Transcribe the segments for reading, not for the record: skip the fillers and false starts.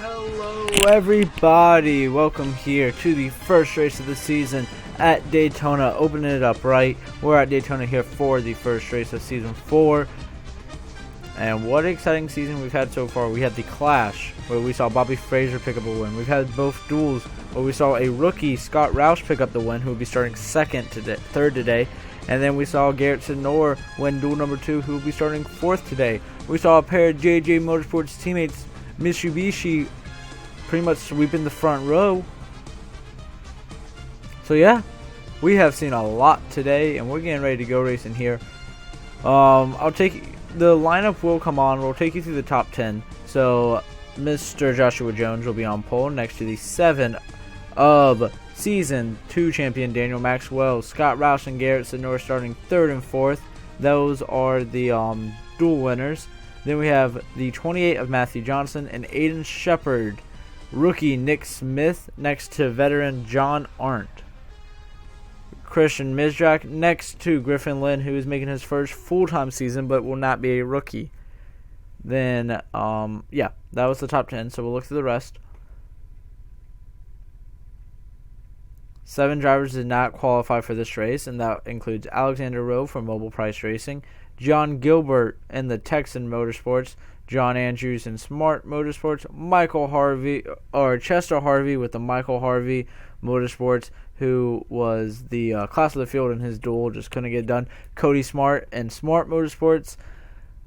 Hello everybody, welcome here to the first race of the season at Daytona, opening it up right. We're at Daytona here for the first race of season 4, and what an exciting season we've had so far. We had the Clash, where we saw Bobby Fraser pick up a win. We've had both duels, where we saw a rookie, Scott Roush, pick up the win, who will be starting third today. And then we saw Garrett Senor win duel number 2, who will be starting 4th today. We saw a pair of JJ Motorsports teammates, Mitsubishi, pretty much sweeping the front row. So yeah, we have seen a lot today, and we're getting ready to go racing here. I'll take the lineup will come on. We'll take you through the top 10. So Mr. Joshua Jones will be on pole next to the 7 of Season 2 champion Daniel Maxwell. Scott Roush and Garrett Senor starting 3rd and 4th. Those are the dual winners. Then we have the 28 of Matthew Johnson and Aiden Shepard. Rookie Nick Smith next to veteran John Arndt. Christian Mizrak next to Griffin Lynn, who is making his first full-time season but will not be a rookie. Then, yeah, that was the top 10, so we'll look through the rest. 7 drivers did not qualify for this race, and that includes Alexander Rowe from Mobile Price Racing, John Gilbert in the Texan Motorsports, John Andrews in Smart Motorsports, Chester Harvey with the Michael Harvey Motorsports, who was the class of the field in his duel, just couldn't get it done. Cody Smart and Smart Motorsports,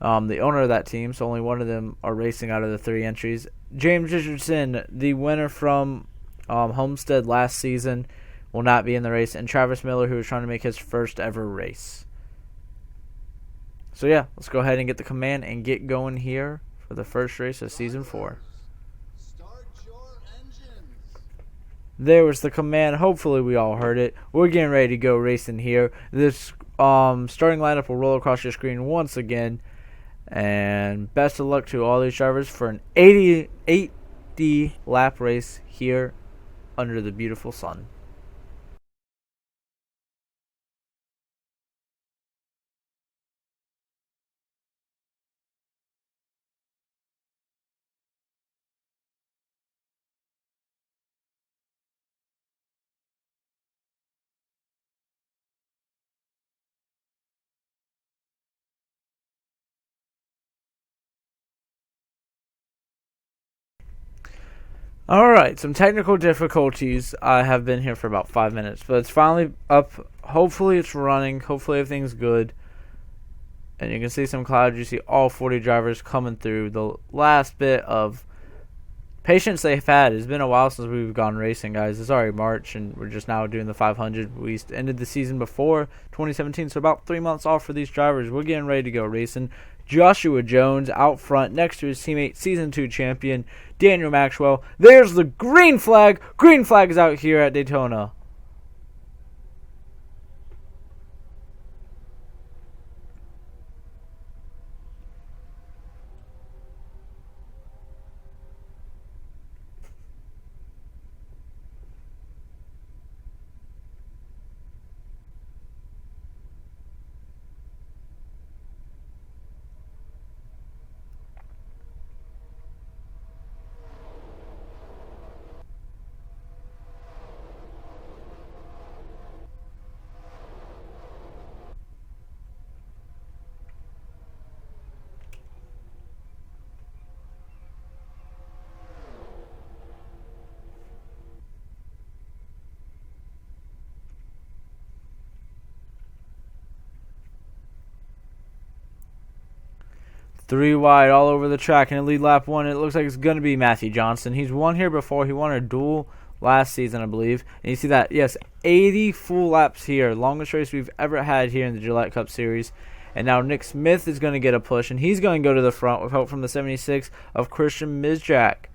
the owner of that team, so only one of them are racing out of the 3 entries. James Richardson, the winner from Homestead last season, will not be in the race, and Travis Miller, who is trying to make his first ever race. So yeah, let's go ahead and get the command and get going here for the first race of season 4. There was the command. Hopefully we all heard it. We're getting ready to go racing here. This starting lineup will roll across your screen once again. And best of luck to all these drivers for an 80 lap race here under the beautiful sun. Alright, some technical difficulties. I have been here for about 5 minutes, but it's finally up. Hopefully it's running. Hopefully everything's good. And you can see some clouds. You see all 40 drivers coming through. The last bit of patience they've had. It's been a while since we've gone racing, guys. It's already March, and we're just now doing the 500. We ended the season before 2017, so about 3 months off for these drivers. We're getting ready to go racing. Joshua Jones out front next to his teammate, Season 2 champion Daniel Maxwell. There's the green flag. Green flag is out here at Daytona. Three wide all over the track, and in lead lap 1, it looks like it's going to be Matthew Johnson. He's won here before. He won a duel last season, I believe. And you see that, yes, 80 full laps here. Longest race we've ever had here in the Gillette Cup Series. And now Nick Smith is going to get a push, and he's going to go to the front with help from the 76 of Christian Mizrak.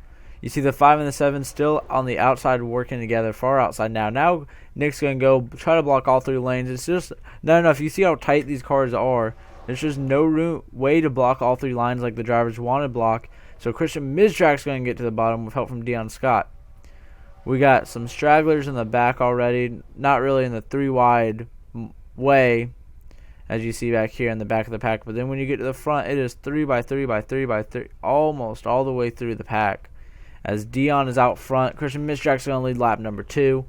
You see the 5 and the 7 still on the outside working together, far outside now. Now Nick's going to go try to block all 3 lanes. It's just not enough. You see how tight these cars are. There's just no way to block all 3 lines like the drivers want to block. So Christian Mizrak's going to get to the bottom with help from Dion Scott. We got some stragglers in the back already. Not really in the 3 wide way, as you see back here in the back of the pack. But then when you get to the front, it is 3 by 3 by 3 by 3, almost all the way through the pack. as Dion is out front. Christian Mistrack's going to lead lap number 2.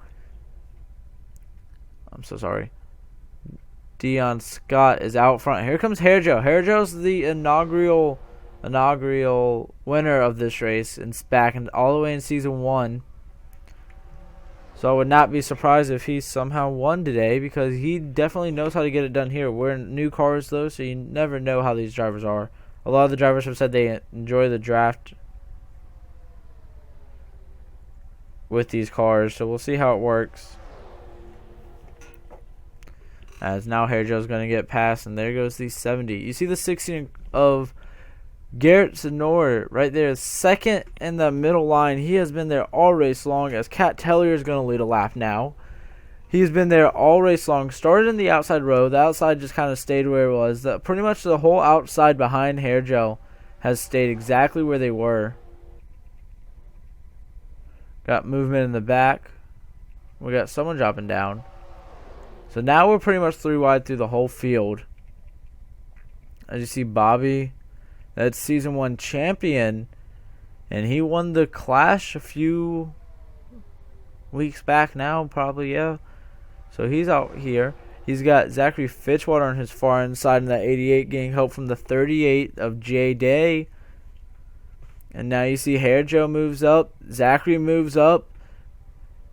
I'm so sorry. Dion Scott is out front. Here comes Hairjo. Hairjo's the inaugural winner of this race, and it's back and all the way in season 1. So I would not be surprised if he somehow won today, because he definitely knows how to get it done here. We're in new cars though, so you never know how these drivers are. A lot of the drivers have said they enjoy the draft with these cars, so we'll see how it works. As now Hairjo's going to get past, and there goes the 70. You see the 16 of Garrett Sonor right there, second in the middle line. He has been there all race long, as Cat Tellier is going to lead a lap now. He's been there all race long. Started in the outside row. The outside just kind of stayed where it was. Pretty much the whole outside behind Hairjo has stayed exactly where they were. Got movement in the back. We got someone dropping down. So now we're pretty much 3 wide through the whole field. As you see Bobby, that's season 1 champion, and he won the Clash a few weeks back now, probably, yeah. So he's out here. He's got Zachary Fitchwater on his far inside in that 88, getting help from the 38 of J Day. And now you see Hairjo moves up. Zachary moves up.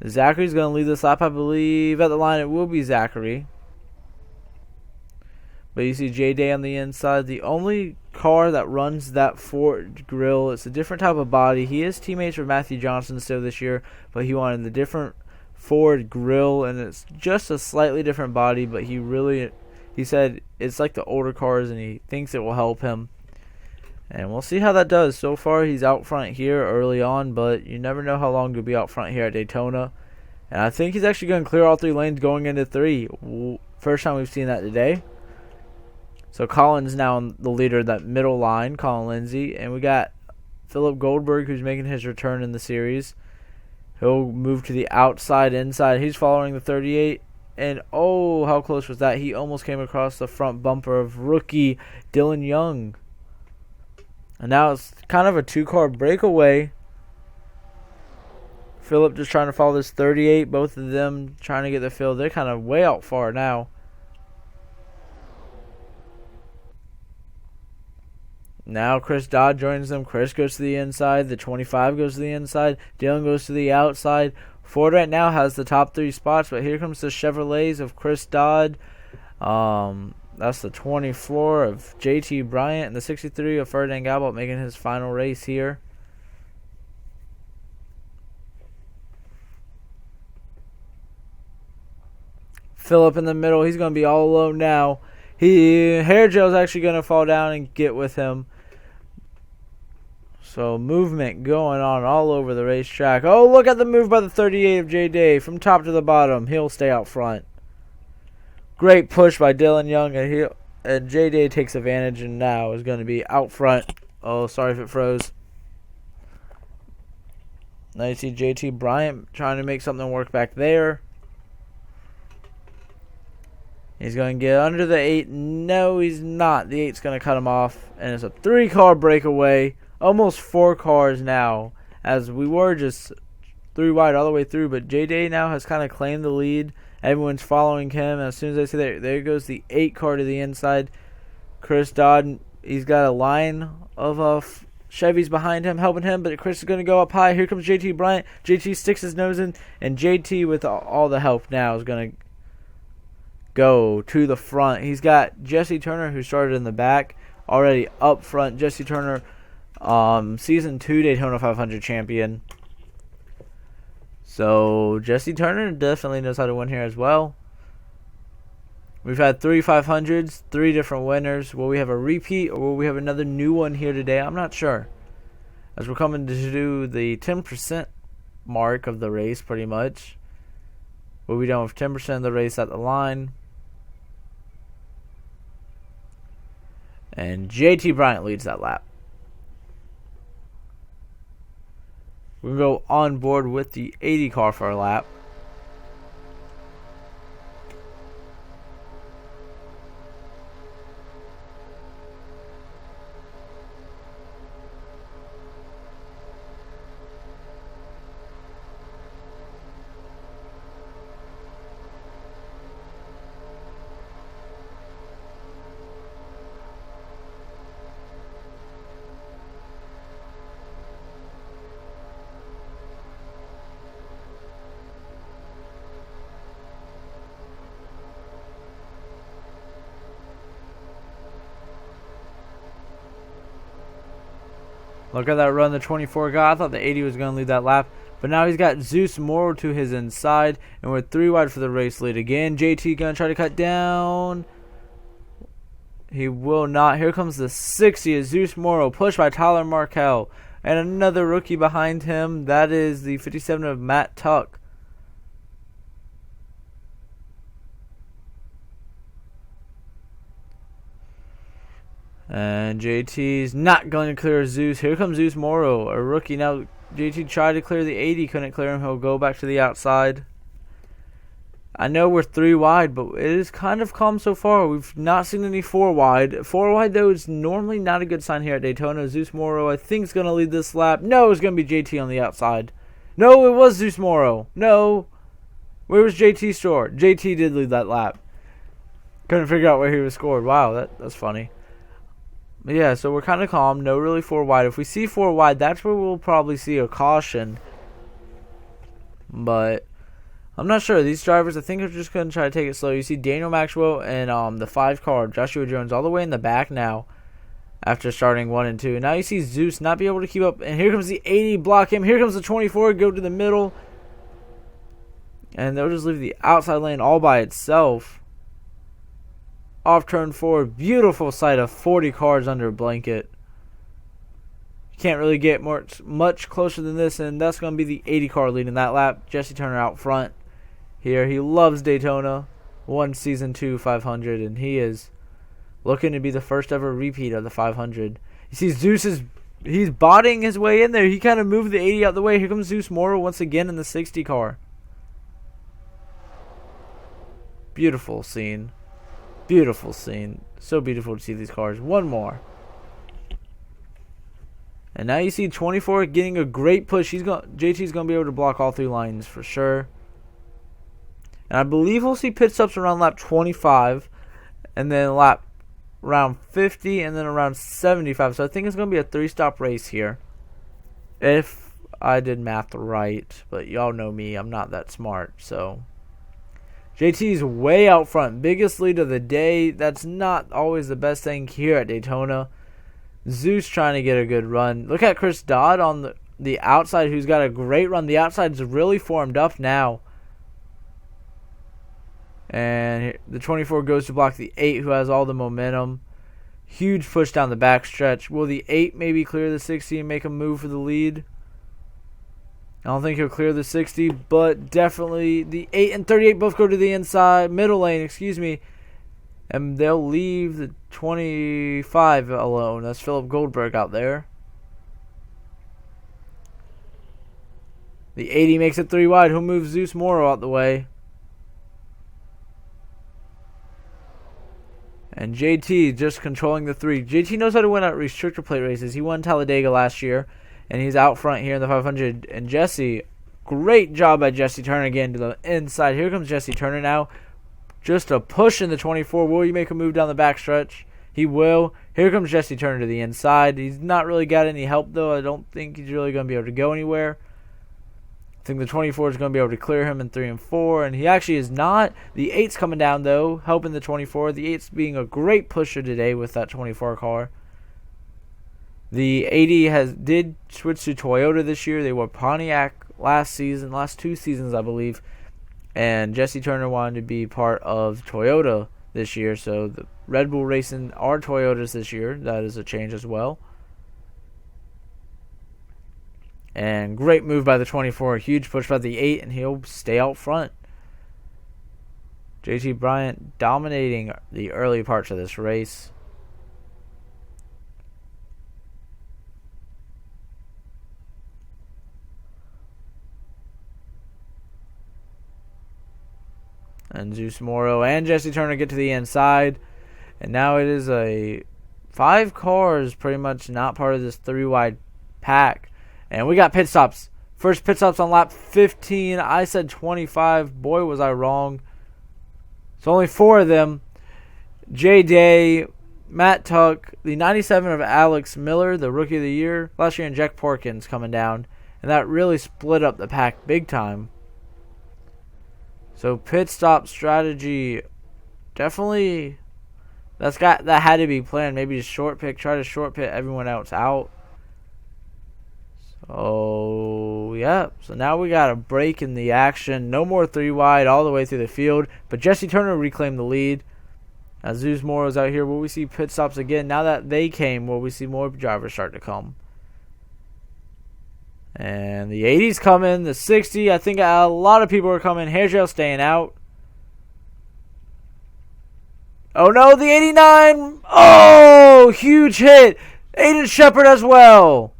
Zachary's going to lead this lap, I believe. At the line, it will be Zachary. But you see J Day on the inside. The only car that runs that Ford grill, it's a different type of body. He is teammates with Matthew Johnson still this year, but he wanted the different Ford grill, and it's just a slightly different body, but he said it's like the older cars, and he thinks it will help him. And we'll see how that does. So far, he's out front here early on, but you never know how long he'll be out front here at Daytona. And I think he's actually going to clear all 3 lanes going into 3. First time we've seen that today. So Colin's now the leader of that middle line, Colin Lindsay. And we got Philip Goldberg, who's making his return in the series. He'll move to the outside, inside. He's following the 38. And, oh, how close was that? He almost came across the front bumper of rookie Dylan Young. And now it's kind of a 2-car breakaway. Philip just trying to follow this 38. Both of them trying to get the field. They're kind of way out far now. Now Chris Dodd joins them. Chris goes to the inside. The 25 goes to the inside. Dylan goes to the outside. Ford right now has the top 3 spots, but here comes the Chevrolets of Chris Dodd. That's the 24 of JT Bryant and the 63 of Ferdinand Galbot making his final race here. Phillip in the middle. He's going to be all alone now. Hairjo's actually going to fall down and get with him. So movement going on all over the racetrack. Oh, look at the move by the 38 of J Day from top to the bottom. He'll stay out front. Great push by Dylan Young, and J Day takes advantage and now is going to be out front. Oh, sorry if it froze. Now you see JT Bryant trying to make something work back there. He's going to get under the 8. No, he's not. The 8's going to cut him off, and it's a 3-car breakaway. Almost 4 cars now, as we were just 3 wide all the way through, but J Day now has kind of claimed the lead. Everyone's following him. As soon as I see there goes the 8 car to the inside. Chris Dodd, he's got a line of Chevys behind him, helping him, but Chris is going to go up high. Here comes JT Bryant. JT sticks his nose in, and JT, with all the help now, is going to go to the front. He's got Jesse Turner, who started in the back, already up front. Jesse Turner, Season 2 Daytona 500 champion. So Jesse Turner definitely knows how to win here as well. We've had 3 500s, 3 different winners. Will we have a repeat, or will we have another new one here today? I'm not sure. As we're coming to do the 10% mark of the race, pretty much. We'll be done with 10% of the race at the line. And JT Bryant leads that lap. We're going to go on board with the 80 car for our lap. Look at that run the 24 got. I thought the 80 was going to lead that lap. But now he's got Zeus Morrow to his inside. And we're 3 wide for the race lead again. JT going to try to cut down. He will not. Here comes the 60 of Zeus Morrow, pushed by Tyler Markell. And another rookie behind him. That is the 57 of Matt Tuck. And JT's not going to clear Zeus. Here comes Zeus Morrow, a rookie. Now JT tried to clear the 80, couldn't clear him. He'll go back to the outside. I know we're 3 wide, but it is kind of calm so far. We've not seen any 4 wide. 4 wide, though, is normally not a good sign here at Daytona. Zeus Morrow, I think, is going to lead this lap. No, it's going to be JT on the outside. No, it was Zeus Morrow. No. Where was JT stored? JT did lead that lap. Couldn't figure out where he was scored. Wow, that's funny. But yeah, so we're kind of calm. No really 4 wide. If we see 4 wide, that's where we'll probably see a caution. But I'm not sure. These drivers, I think, are just going to try to take it slow. You see Daniel Maxwell and the 5 car, Joshua Jones, all the way in the back now after starting 1 and 2. And now you see Zeus not be able to keep up. And here comes the 80, block him. Here comes the 24, go to the middle. And they'll just leave the outside lane all by itself. Off turn 4, beautiful sight of 40 cars under a blanket. You can't really get much closer than this, and that's going to be the 80 car leading that lap. Jesse Turner out front here. He loves Daytona. Won Season 2 500, and he is looking to be the first ever repeat of the 500. You see Zeus he's bodying his way in there. He kind of moved the 80 out the way. Here comes Zeus Morrow once again in the 60 car. Beautiful scene. Beautiful scene. So beautiful to see these cars. One more. And now you see 24 getting a great push. JT's going to be able to block all 3 lines for sure. And I believe we'll see pit stops around lap 25. And then around 50. And then around 75. So I think it's going to be a 3-stop race here. If I did math right. But y'all know me. I'm not that smart. So JT's way out front. Biggest lead of the day. That's not always the best thing here at Daytona. Zeus trying to get a good run. Look at Chris Dodd on the outside, who's got a great run. The outside's really formed up now. And the 24 goes to block the 8, who has all the momentum. Huge push down the backstretch. Will the 8 maybe clear the 60 and make a move for the lead? I don't think he'll clear the 60, but definitely the 8 and 38 both go to the inside, middle lane, excuse me. And they'll leave the 25 alone. That's Philip Goldberg out there. The 80 makes it 3 wide. He'll move Zeus Morrow out the way. And JT just controlling the 3. JT knows how to win at restrictor plate races. He won Talladega last year. And he's out front here in the 500. And Jesse, great job by Jesse Turner again to the inside. Here comes Jesse Turner now. Just a push in the 24. Will he make a move down the backstretch? He will. Here comes Jesse Turner to the inside. He's not really got any help, though. I don't think he's really going to be able to go anywhere. I think the 24 is going to be able to clear him in 3 and 4. And he actually is not. The 8's coming down, though, helping the 24. The 8's being a great pusher today with that 24 car. The 80 did switch to Toyota this year. They were Pontiac last 2 seasons, I believe. And Jesse Turner wanted to be part of Toyota this year. So the Red Bull Racing are Toyotas this year. That is a change as well. And great move by the 24. Huge push by the 8, and he'll stay out front. JT Bryant dominating the early parts of this race. And Zeus Morrow and Jesse Turner get to the inside. And now it is a 5 cars pretty much not part of this 3-wide pack. And we got pit stops. First pit stops on lap 15. I said 25. Boy, was I wrong. It's only 4 of them. Jay Day, Matt Tuck, the 97 of Alex Miller, the Rookie of the Year last year, and Jack Porkins coming down. And that really split up the pack big time. So pit stop strategy, definitely that had to be planned. Maybe just short pick, try to short pit everyone else out. Oh, yeah. So now we got a break in the action. No more 3 wide all the way through the field. But Jesse Turner reclaimed the lead. As Zeus Morrow's out here, will we see pit stops again? Now that they came, will we see more drivers start to come? And the 80's coming. The 60, I think a lot of people are coming. Hairjail staying out. Oh no, the 89. Oh, huge hit. Aiden Shepard as well.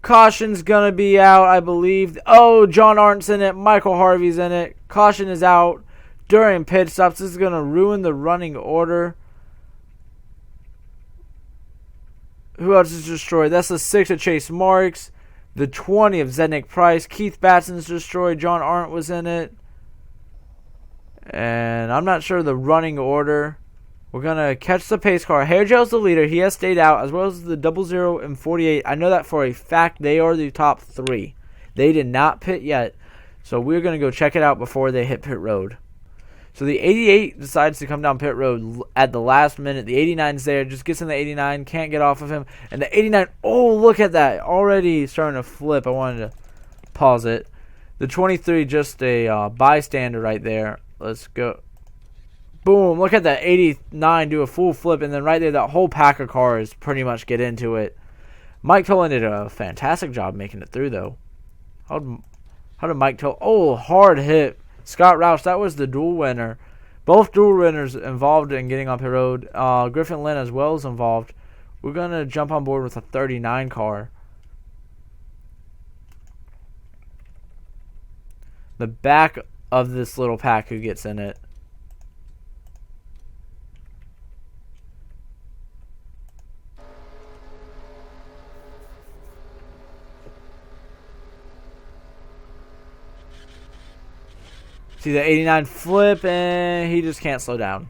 Caution's going to be out, I believe. Oh, John Arndt's in it. Michael Harvey's in it. Caution is out during pit stops. This is going to ruin the running order. Who else is destroyed? That's the 6 of Chase Marks. The 20 of Zednick Price. Keith Batson's destroyed. John Arndt was in it. And I'm not sure the running order. We're going to catch the pace car. Hairjail's the leader. He has stayed out, as well as the 00 and 48. I know that for a fact. They are the top 3. They did not pit yet. So we're going to go check it out before they hit pit road. So the 88 decides to come down pit road at the last minute. The 89's there. Just gets in the 89. Can't get off of him. And the 89, oh, look at that. Already starting to flip. I wanted to pause it. The 23, just a bystander right there. Let's go. Boom. Look at that 89 do a full flip. And then right there, that whole pack of cars pretty much get into it. Mike Toland did a fantastic job making it through, though. How did Mike Toland? Oh, hard hit. Scott Roush, that was the dual winner. Both dual winners involved in getting on pit road. Griffin Lynn as well is involved. We're going to jump on board with a 39 car. The back of this little pack who gets in it. See the 89 flip, and he just can't slow down.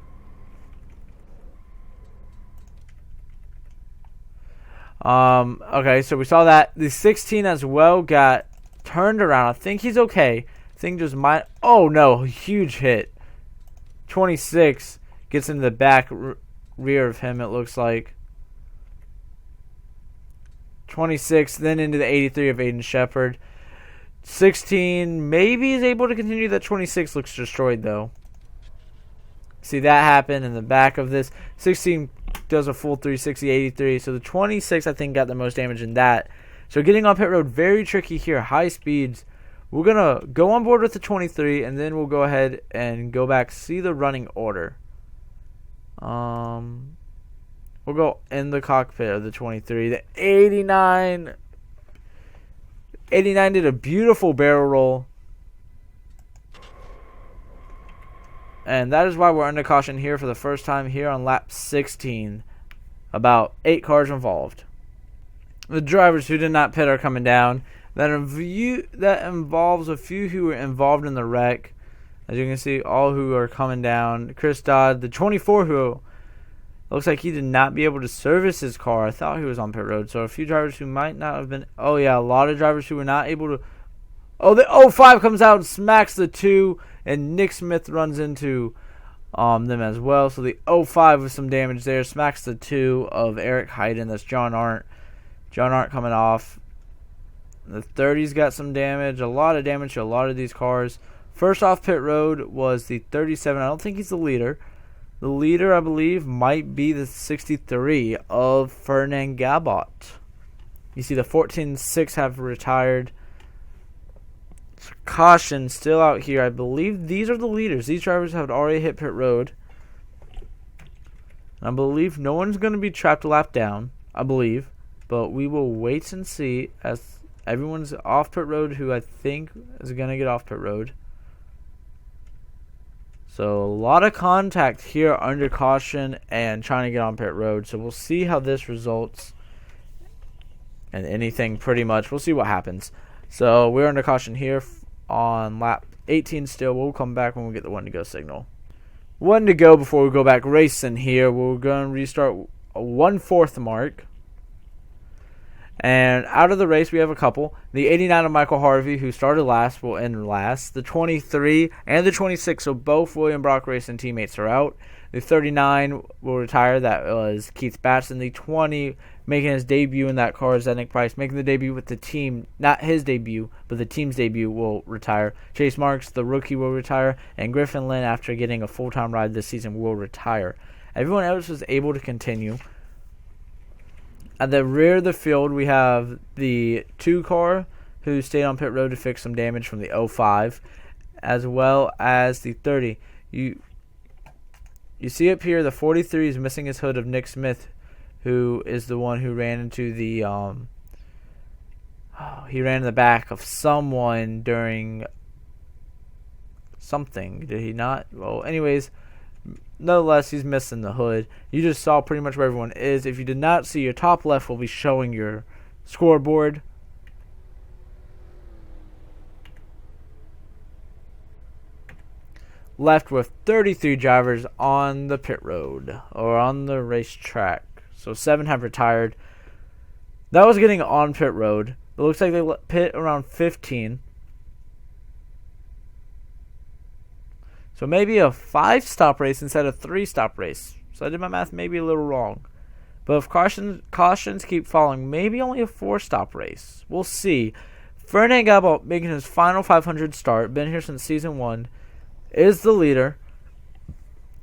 Okay, so we saw that. The 16 as well got turned around. I think he's okay. I think just might. Oh, no. Huge hit. 26 gets into the back rear of him, it looks like. 26, then into the 83 of Aiden Shepard. 16 maybe is able to continue. That 26 looks destroyed, though. See that happen in the back of this. 16 does a full 360, 83. So the 26, I think, got the most damage in that. So getting on pit road, very tricky here. High speeds. We're going to go on board with the 23, and then we'll go ahead and go back, see the running order. We'll go in the cockpit of the 23. The 89... 89 did a beautiful barrel roll. And that is why we're under caution here for the first time here on lap 16. About 8 cars involved. The drivers who did not pit are coming down. That involves a few who were involved in the wreck. As you can see, all who are coming down. Chris Dodd, the 24 who looks like he did not be able to service his car. I thought he was on pit road. So a few drivers who might not have been. Oh, yeah, a lot of drivers who were not able to. Oh, the 05 comes out and smacks the 2. And Nick Smith runs into them as well. So the 05 with some damage there. Smacks the 2 of Eric Hayden. That's John Arndt. John Arndt coming off. The 30's got some damage. A lot of damage to a lot of these cars. First off pit road was the 37. I don't think he's the leader. The leader, I believe, might be the 63 of Fernand Gabot. You see the 14-6 have retired. Caution still out here. I believe these are the leaders. These drivers have already hit pit road. I believe no one's going to be trapped a lap down. I believe. But we will wait and see as everyone's off pit road who I think is going to get off pit road. So a lot of contact here under caution and trying to get on pit road. So we'll see how this results. And anything pretty much. We'll see what happens. So we're under caution here on lap 18 still. We'll come back when we get the 1 to go signal. 1 to go before we go back racing here. We're going to restart a 1/4 mark. And out of the race, we have a couple. The 89 of Michael Harvey, who started last, will end last. The 23 and the 26, so both William Brock Racing teammates are out. The 39 will retire. That was Keith Batson. The 20 making his debut in that car is Nick Price, making the debut with the team, not his debut, but the team's debut, will retire. Chase Marks, the rookie, will retire, and Griffin Lynn, after getting a full-time ride this season, will retire. Everyone else was able to continue. At the rear of the field, we have the 2 car who stayed on pit road to fix some damage from the 05, as well as the 30. You see up here, the 43 is missing his hood of Nick Smith, who is the one who ran into the he ran in the back of someone during something. Did he not? Well, anyways, nonetheless, he's missing the hood. You just saw pretty much where everyone is. If you did not see, your top left will be showing your scoreboard. Left with 33 drivers on the pit road, or on the racetrack. So 7 have retired. That was getting on pit road. It looks like they pit around 15. So maybe a 5-stop race instead of 3-stop race. So I did my math maybe a little wrong. But if cautions keep falling, maybe only a 4-stop race. We'll see. Ferdinand Gabel, making his final 500 start, been here since season 1, is the leader.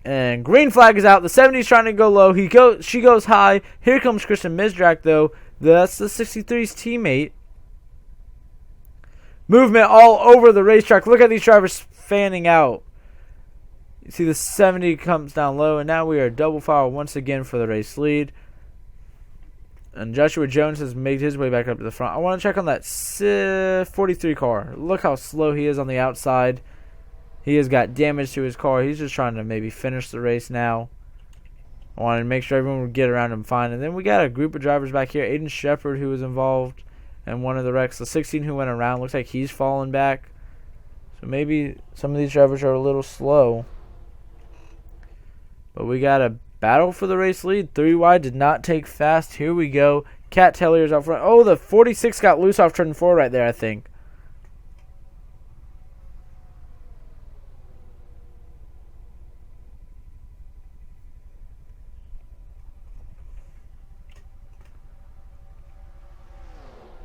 And green flag is out. The 70's trying to go low. She goes high. Here comes Kristen Misdrak, though. That's the 63's teammate. Movement all over the racetrack. Look at these drivers fanning out. You see the 70 comes down low, and now we are double file once again for the race lead. And Joshua Jones has made his way back up to the front. I want to check on that 43 car. Look how slow he is on the outside. He has got damage to his car. He's just trying to maybe finish the race now. I wanted to make sure everyone would get around him fine. And then we got a group of drivers back here. Aiden Shepard, who was involved in one of the wrecks. The 16 who went around. Looks like he's falling back. So maybe some of these drivers are a little slow. But we got a battle for the race lead. 3 wide did not take fast. Here we go. Cat Tellier's out front. Oh, the 46 got loose off turn 4 right there, I think.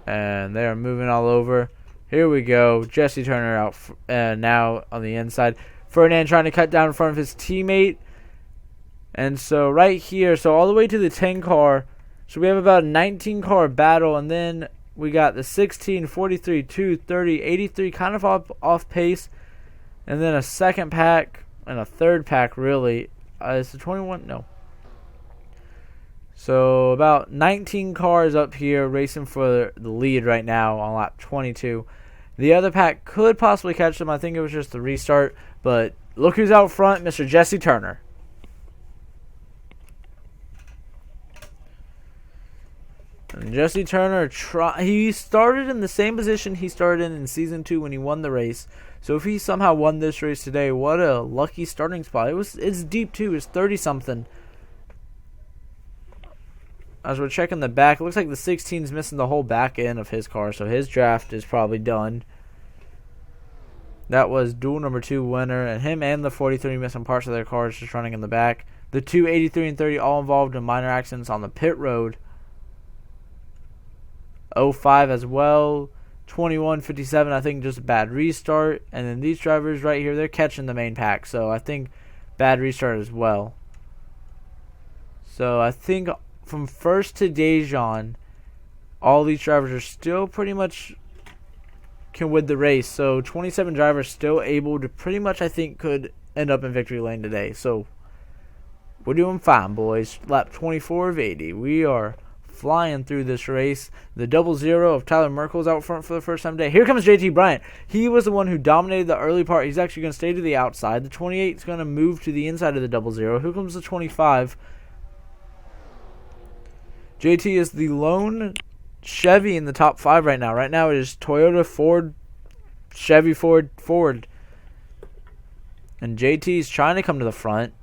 And they are moving all over. Here we go. Jesse Turner out now on the inside. Ferdinand trying to cut down in front of his teammate. And so right here, so all the way to the 10 car. So we have about a 19 car battle. And then we got the 16, 43, 2, 30, 83 kind of off pace. And then a second pack and a third pack really. Is the 21? No. So about 19 cars up here racing for the lead right now on lap 22. The other pack could possibly catch them. I think it was just the restart. But look who's out front, Mr. Jesse Turner. And Jesse Turner, he started in the same position he started in season 2 when he won the race. So if he somehow won this race today, what a lucky starting spot. It's deep too. It's 30-something. As we're checking the back, it looks like the 16's missing the whole back end of his car, so his draft is probably done. That was duel number 2 winner, and him and the 43 missing parts of their cars just running in the back. The 2 83 and 30 all involved in minor accidents on the pit road. 05 as well. 21, 57, I think just a bad restart. And then these drivers right here, they're catching the main pack, so I think bad restart as well. So I think from first to Dejan, all these drivers are still pretty much can win the race. So 27 drivers still able to pretty much, I think, could end up in victory lane today. So we're doing fine, boys. Lap 24 of 80. We are flying through this race. The 00 of Tyler Merkel's out front for the first time today. Here comes JT Bryant. He was the one who dominated the early part. He's actually going to stay to the outside. The 28 is going to move to the inside of the 00. Here comes the 25. JT is the lone Chevy in the top 5 right now. Right now it is Toyota, Ford, Chevy, Ford. And JT is trying to come to the front.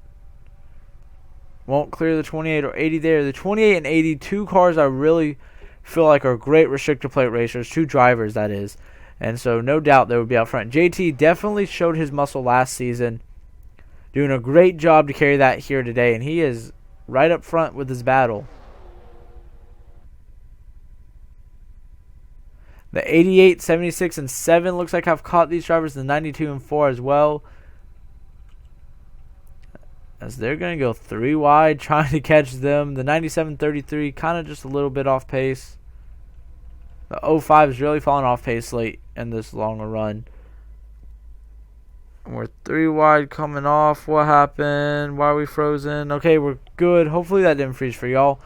Won't clear the 28 or 80 there. The 28 and 80, 2 cars I really feel like are great restrictor plate racers. 2 drivers, that is. And so no doubt they would be out front. JT definitely showed his muscle last season. Doing a great job to carry that here today. And he is right up front with his battle. The 88, 76, and 7 looks like I've caught these drivers. The 92 and 4 as well. As they're going to go 3 wide, trying to catch them. The 97-33 kind of just a little bit off pace. The 05 is really falling off pace late in this longer run. And we're 3 wide coming off. What happened? Why are we frozen? Okay, we're good. Hopefully that didn't freeze for y'all.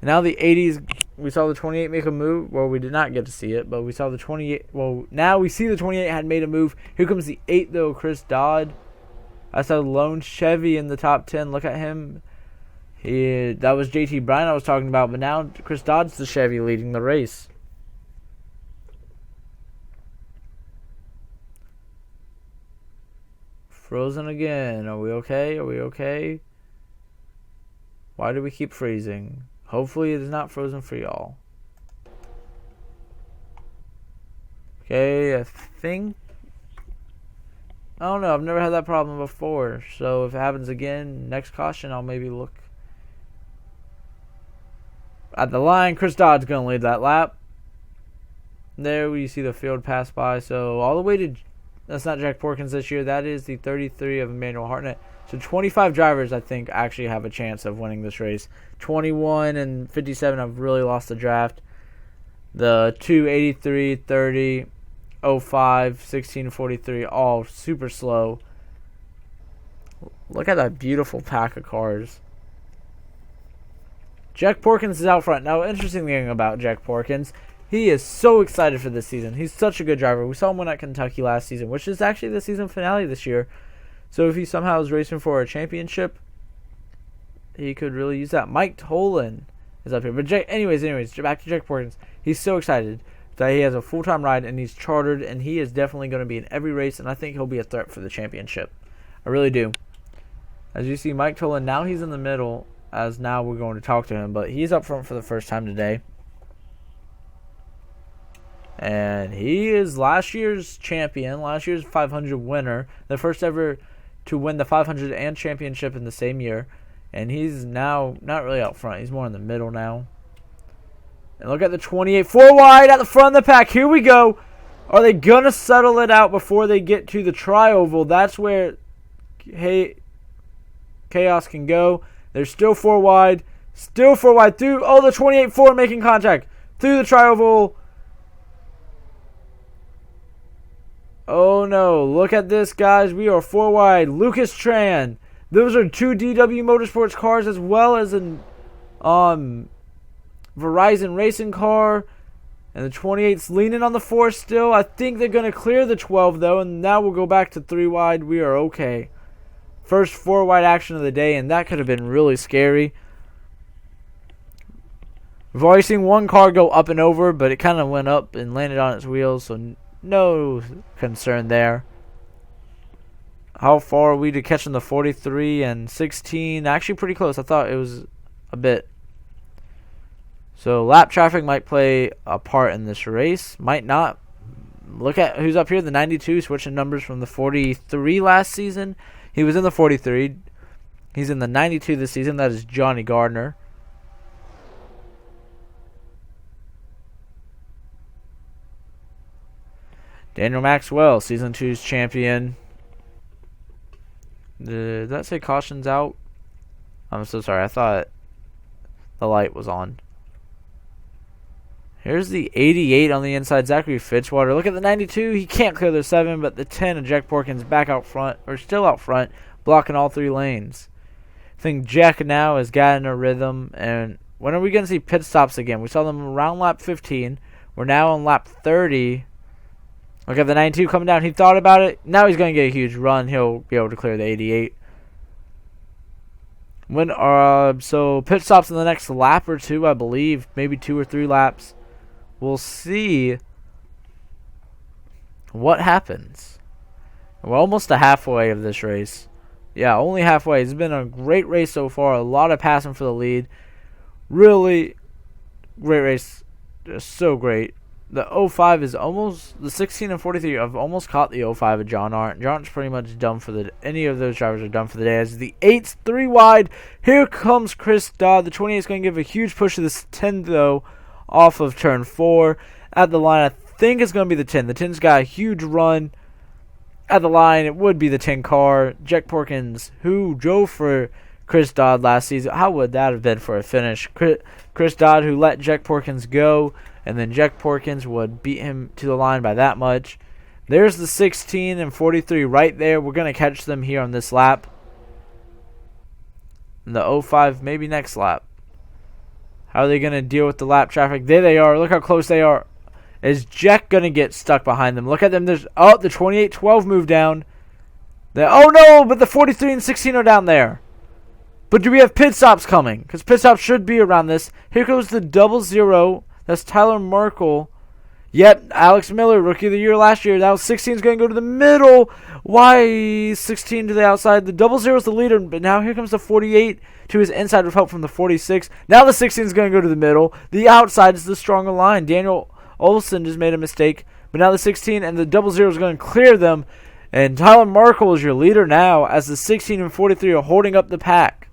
Now the 80s, we saw the 28 make a move. Well, we did not get to see it, but we saw the 28. Well, now we see the 28 had made a move. Here comes the 8, though, Chris Dodd. That's a lone Chevy in the top 10. Look at him. That was JT Bryan I was talking about, but now Chris Dodd's the Chevy leading the race. Frozen again. Are we okay? Are we okay? Why do we keep freezing? Hopefully it is not frozen for y'all. Okay, I think... I don't know. I've never had that problem before. So if it happens again, next caution, I'll maybe look at the line. Chris Dodd's going to lead that lap. There you see the field pass by. So all the way to... That's not Jack Porkins this year. That is the 33 of Emmanuel Hartnett. So 25 drivers, I think, actually have a chance of winning this race. 21 and 57 have really lost the draft. The 2, 83, 30, 05, 16, 43, all super slow. Look at that beautiful pack of cars. Jack Porkins is out front. Now, interesting thing about Jack Porkins, he is so excited for this season. He's such a good driver. We saw him win at Kentucky last season, which is actually the season finale this year. So if he somehow is racing for a championship, he could really use that. Mike Toland is up here. But anyways, back to Jack Porkins. He's so excited that he has a full-time ride and he's chartered, and he is definitely going to be in every race, and I think he'll be a threat for the championship. I really do. As you see, Mike Toland, now he's in the middle, as now we're going to talk to him, but he's up front for the first time today. And he is last year's champion, last year's 500 winner, the first ever to win the 500 and championship in the same year. And he's now not really out front. He's more in the middle now. And look at the 28. 4 wide at the front of the pack. Here we go. Are they going to settle it out before they get to the tri-oval? That's where chaos can go. They're still 4 wide. Still 4 wide through. Oh, the 28-4 making contact. Through the tri-oval. Oh no, look at this, guys. We are 4 wide. Lucas Tran. Those are 2 DW Motorsports cars as well as an Verizon racing car. And the 28's leaning on the 4 still. I think they're going to clear the 12 though, and now we'll go back to 3 wide. We are okay. First 4 wide action of the day, and that could have been really scary. We've already seen one car go up and over, but it kind of went up and landed on its wheels, so no concern there. How far are we to catching the 43 and 16? Actually pretty close. I thought it was a bit. So lap traffic might play a part in this race. Might not. Look at who's up here. The 92 switching numbers from the 43 last season. He was in the 43. He's in the 92 this season. That is Johnny Gardner. Daniel Maxwell, Season 2's champion. Did that say caution's out? I'm so sorry. I thought the light was on. Here's the 88 on the inside, Zachary Fitzwater. Look at the 92. He can't clear the 7, but the 10 of Jack Porkins back out front, or still out front, blocking all 3 lanes. I think Jack now has gotten a rhythm, and when are we going to see pit stops again? We saw them around lap 15. We're now on lap 30. Look at the 92 coming down. He thought about it. Now he's going to get a huge run. He'll be able to clear the 88. So pit stops in the next lap or 2, I believe. Maybe 2 or 3 laps. We'll see what happens. We're almost to halfway of this race. Yeah, only halfway. It's been a great race so far. A lot of passing for the lead. Really great race. Just so great. The 05 is almost, the 16 and 43, I've almost caught the 05 of John Arndt. John Arndt's pretty much done for the, any of those drivers are done for the day. As the 8's 3 wide, here comes Chris Dodd. The 28 is going to give a huge push to this 10 though, off of turn 4. At the line, I think it's going to be the 10. The 10's got a huge run at the line. It would be the 10 car. Jack Porkins, who drove for Chris Dodd last season. How would that have been for a finish? Chris Dodd, who let Jack Porkins go, and then Jack Porkins would beat him to the line by that much. There's the 16 and 43 right there. We're going to catch them here on this lap. And the 05 maybe next lap. How are they going to deal with the lap traffic? There they are. Look how close they are. Is Jack going to get stuck behind them? Look at them. There's the 28-12 moved down. Oh no, but the 43 and 16 are down there. But do we have pit stops coming? Because pit stops should be around this. Here goes the 00. That's Tyler Merkel. Yep, Alex Miller, Rookie of the Year last year. Now 16 is going to go to the middle. Why 16 to the outside? The 00 is the leader, but now here comes the 48 to his inside with help from the 46. Now the 16 is going to go to the middle. The outside is the stronger line. Daniel Olson just made a mistake, but now the 16 and the 00 is going to clear them. And Tyler Merkel is your leader now as the 16 and 43 are holding up the pack.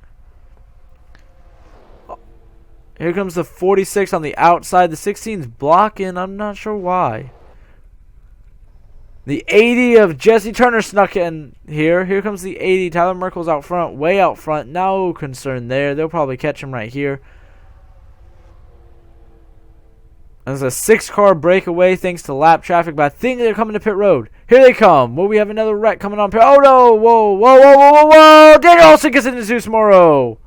Here comes the 46 on the outside. The 16's blocking. I'm not sure why. The 80 of Jesse Turner snuck in here. Here comes the 80. Tyler Merkel's out front, way out front. No concern there. They'll probably catch him right here. There's a 6-car breakaway thanks to lap traffic, but I think they're coming to pit road. Here they come. Will we have another wreck coming on pit? Oh no! Whoa, whoa, whoa, whoa, whoa, whoa! Daniel Olson gets into Zeus Morrow.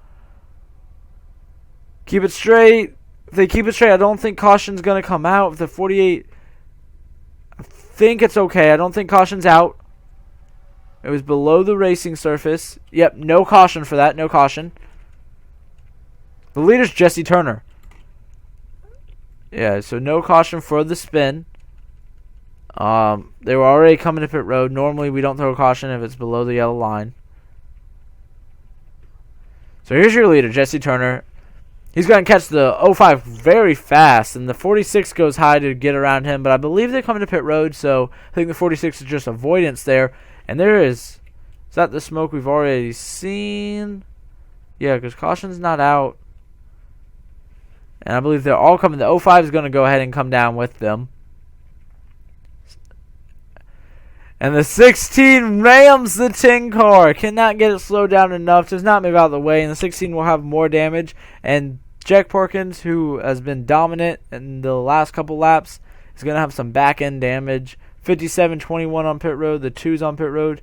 Keep it straight. If they keep it straight, I don't think caution's going to come out. If the 48, I think it's okay. I don't think caution's out. It was below the racing surface. Yep, no caution for that. No caution. The leader's Jesse Turner. Yeah, so no caution for the spin. They were already coming to pit road. Normally, we don't throw caution if it's below the yellow line. So here's your leader, Jesse Turner. He's going to catch the 05 very fast, and the 46 goes high to get around him, but I believe they're coming to pit road, so I think the 46 is just avoidance there. And there is that the smoke we've already seen? Yeah, because caution's not out. And I believe they're all coming. The 05 is going to go ahead and come down with them. And the 16 rams the 10 car. Cannot get it slowed down enough. Does not move out of the way. And the 16 will have more damage. And Jack Porkins, who has been dominant in the last couple laps, is going to have some back-end damage. 57-21 on pit road. The 2's on pit road.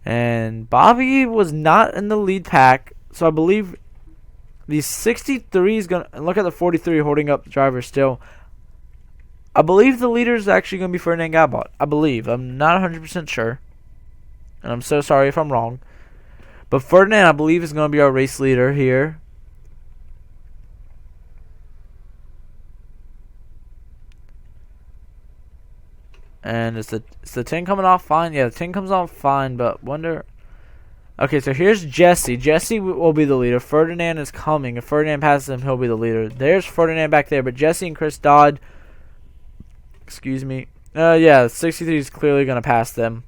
And Bobby was not in the lead pack. So I believe the 63 is going to... And look at the 43 holding up the driver still. I believe the leader is actually going to be Ferdinand Gabot. I believe. I'm not 100% sure. And I'm so sorry if I'm wrong. But Ferdinand, I believe, is going to be our race leader here. And is the 10 coming off fine? Yeah, the 10 comes off fine, but wonder... Okay, so here's Jesse. Jesse will be the leader. Ferdinand is coming. If Ferdinand passes him, he'll be the leader. There's Ferdinand back there, but Jesse and Chris Dodd... Excuse me. Yeah, 63 is clearly going to pass them.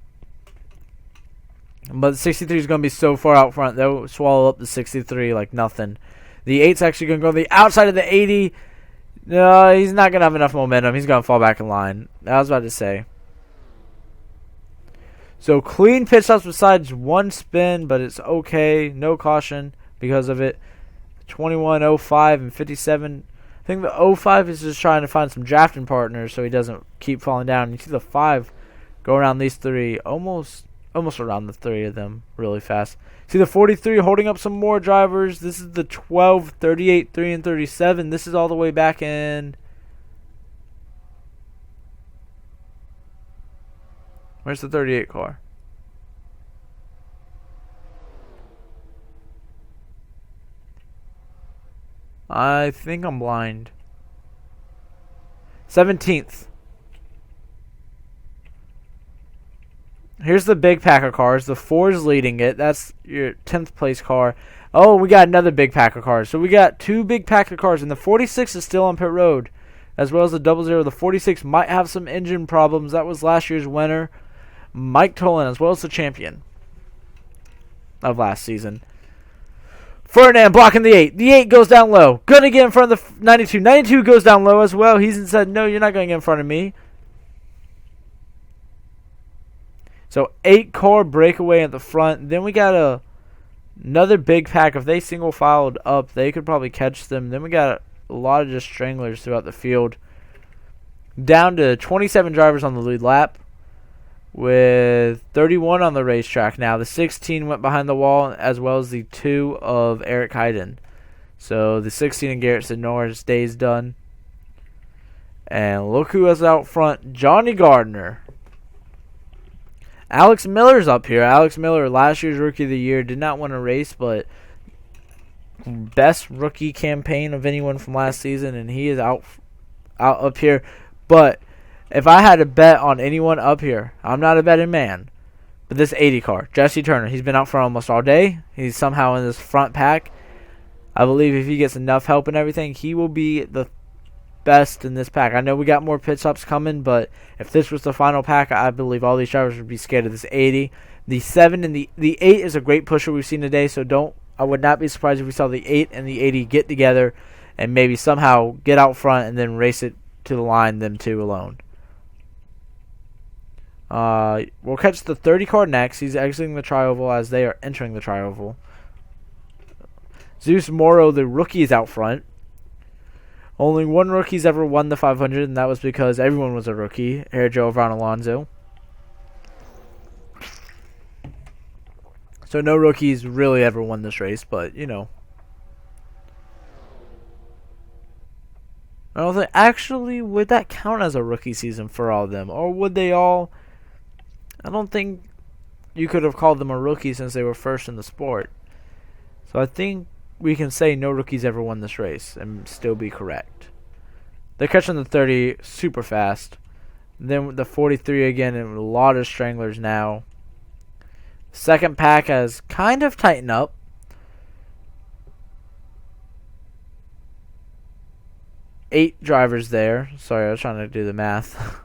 But the 63 is going to be so far out front, they'll swallow up the 63 like nothing. The 8's actually going to go on the outside of the 80. No, he's not going to have enough momentum. He's going to fall back in line. I was about to say. So clean pit stops besides one spin, but it's okay. No caution because of it. 21, 05, and 57. I think the 05 is just trying to find some drafting partners so he doesn't keep falling down. You see the 5 go around these 3, almost around the 3 of them really fast. See the 43 holding up some more drivers. This is the 12, 38, 3, and 37. This is all the way back in... Where's the 38 car? I think I'm blind. 17th. Here's the big pack of cars. The 4's leading it. That's your 10th place car. Oh, we got another big pack of cars. So we got 2 big pack of cars. And the 46 is still on pit road. As well as the 00. The 46 might have some engine problems. That was last year's winner, Mike Toland, as well as the champion of last season. Ferdinand blocking the 8. The 8 goes down low. Gonna get in front of the 92. 92 goes down low as well. He's said, no, you're not going to get in front of me. So 8 car breakaway at the front. Then we got another big pack. If they single filed up, they could probably catch them. Then we got a lot of just stranglers throughout the field. Down to 27 drivers on the lead lap, with 31 on the racetrack now. The 16 went behind the wall, as well as the 2 of Eric Heiden. So the 16 and Garrett Senora's day's done. And look who is out front. Johnny Gardner. Alex Miller's up here. Alex Miller, last year's Rookie of the Year, did not win a race, but best rookie campaign of anyone from last season, and he is out up here. But if I had to bet on anyone up here, I'm not a betting man, but this 80 car, Jesse Turner, he's been out for almost all day. He's somehow in this front pack. I believe if he gets enough help and everything, he will be the best in this pack. I know we got more pit stops coming, but if this was the final pack, I believe all these drivers would be scared of this 80. The 7 and the 8 is a great pusher we've seen today, so I would not be surprised if we saw the 8 and the 80 get together and maybe somehow get out front and then race it to the line, them two alone. We'll catch the 30 car next. He's exiting the tri-oval as they are entering the tri-oval. Zeus Morrow, the rookie, is out front. Only one rookie's ever won the 500, and that was because everyone was a rookie. Joe Ron Alonso. So no rookies really ever won this race, but, you know. I don't think, actually, would that count as a rookie season for all of them? Or would they all? I don't think you could have called them a rookie since they were first in the sport. So I think we can say no rookies ever won this race and still be correct. They're catching the 30 super fast. Then the 43 again, and a lot of stranglers now. Second pack has kind of tightened up. Eight drivers there. Sorry, I was trying to do the math.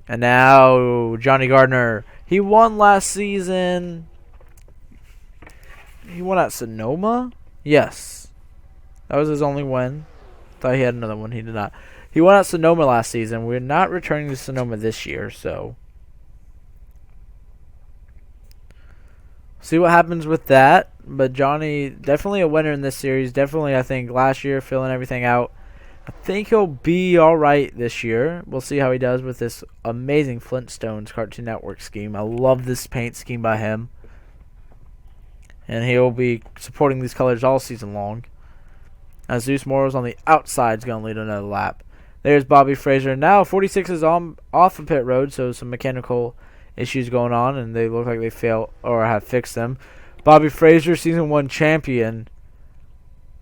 And now Johnny Gardner. He won last season. He won at Sonoma? Yes. That was his only win. Thought he had another one. He did not. He won at Sonoma last season. We're not returning to Sonoma this year, so see what happens with that. But Johnny, definitely a winner in this series. Definitely, I think, last year filling everything out. I think he'll be all right this year. We'll see how he does with this amazing Flintstones Cartoon Network scheme. I love this paint scheme by him. And he'll be supporting these colors all season long. As Zeus Morrow's on the outside is going to lead another lap. There's Bobby Fraser. Now 46 is off of pit road, so some mechanical issues going on, and they look like they failed or have fixed them. Bobby Fraser, season 1 champion.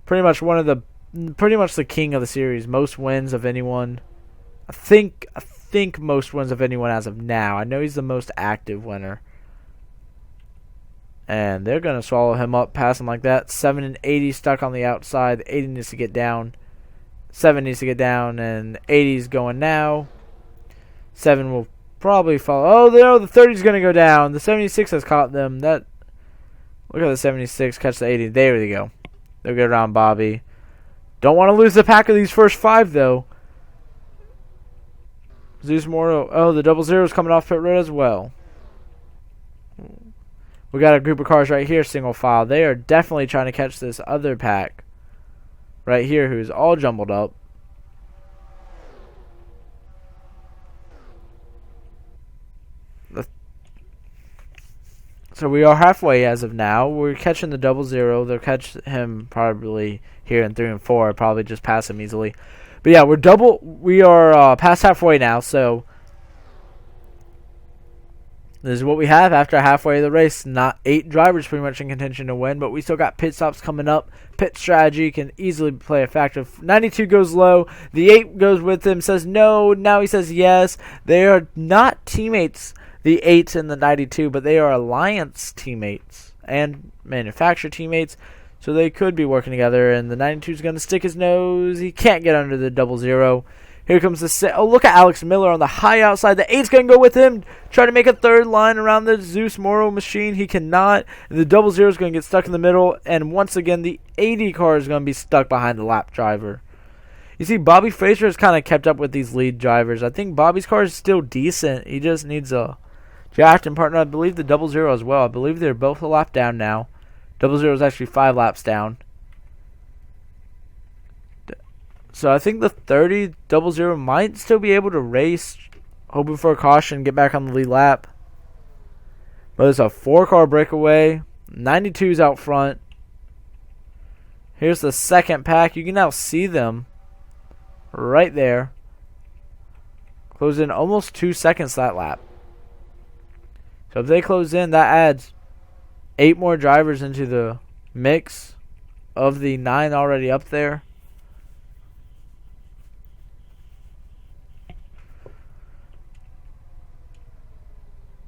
Pretty much the king of the series. Most wins of anyone. I think most wins of anyone as of now. I know he's the most active winner. And they're going to swallow him up, pass him like that. 7 and 80 stuck on the outside. 80 needs to get down. 7 needs to get down, and 80's going now. 7 will probably follow. Oh, the 30's going to go down. The 76 has caught them. Look at the 76 catch the 80. There they go. They'll get around Bobby. Don't want to lose the pack of these first 5, though. Zeus Morrow. Oh, the 00's coming off pit road as well. We got a group of cars right here, single file. They are definitely trying to catch this other pack right here, who's all jumbled up. So we are halfway as of now. We're catching the 00. They'll catch him probably here in 3 and 4. Probably just pass him easily. But yeah, we are past halfway now, so this is what we have after halfway of the race. Not 8 drivers pretty much in contention to win, but we still got pit stops coming up. Pit strategy can easily play a factor. 92 goes low. The 8 goes with him, says no. Now he says yes. They are not teammates, the 8 and the 92, but they are alliance teammates and manufacturer teammates. So they could be working together, and the 92 is going to stick his nose. He can't get under the 00. Here comes the oh, look at Alex Miller on the high outside. The 8's going to go with him. Try to make a third line around the Zeus Morrow machine. He cannot. And the 00 is going to get stuck in the middle. And once again, the 80 car is going to be stuck behind the lap driver. You see, Bobby Fraser has kind of kept up with these lead drivers. I think Bobby's car is still decent. He just needs a drafting partner. I believe the 00 as well. I believe they're both a lap down now. 00 is actually 5 laps down. So I think the 30-00 might still be able to race, hoping for a caution, get back on the lead lap. But it's a 4-car breakaway. 92's out front. Here's the second pack. You can now see them right there. Close in almost 2 seconds that lap. So if they close in, that adds 8 more drivers into the mix of the 9 already up there.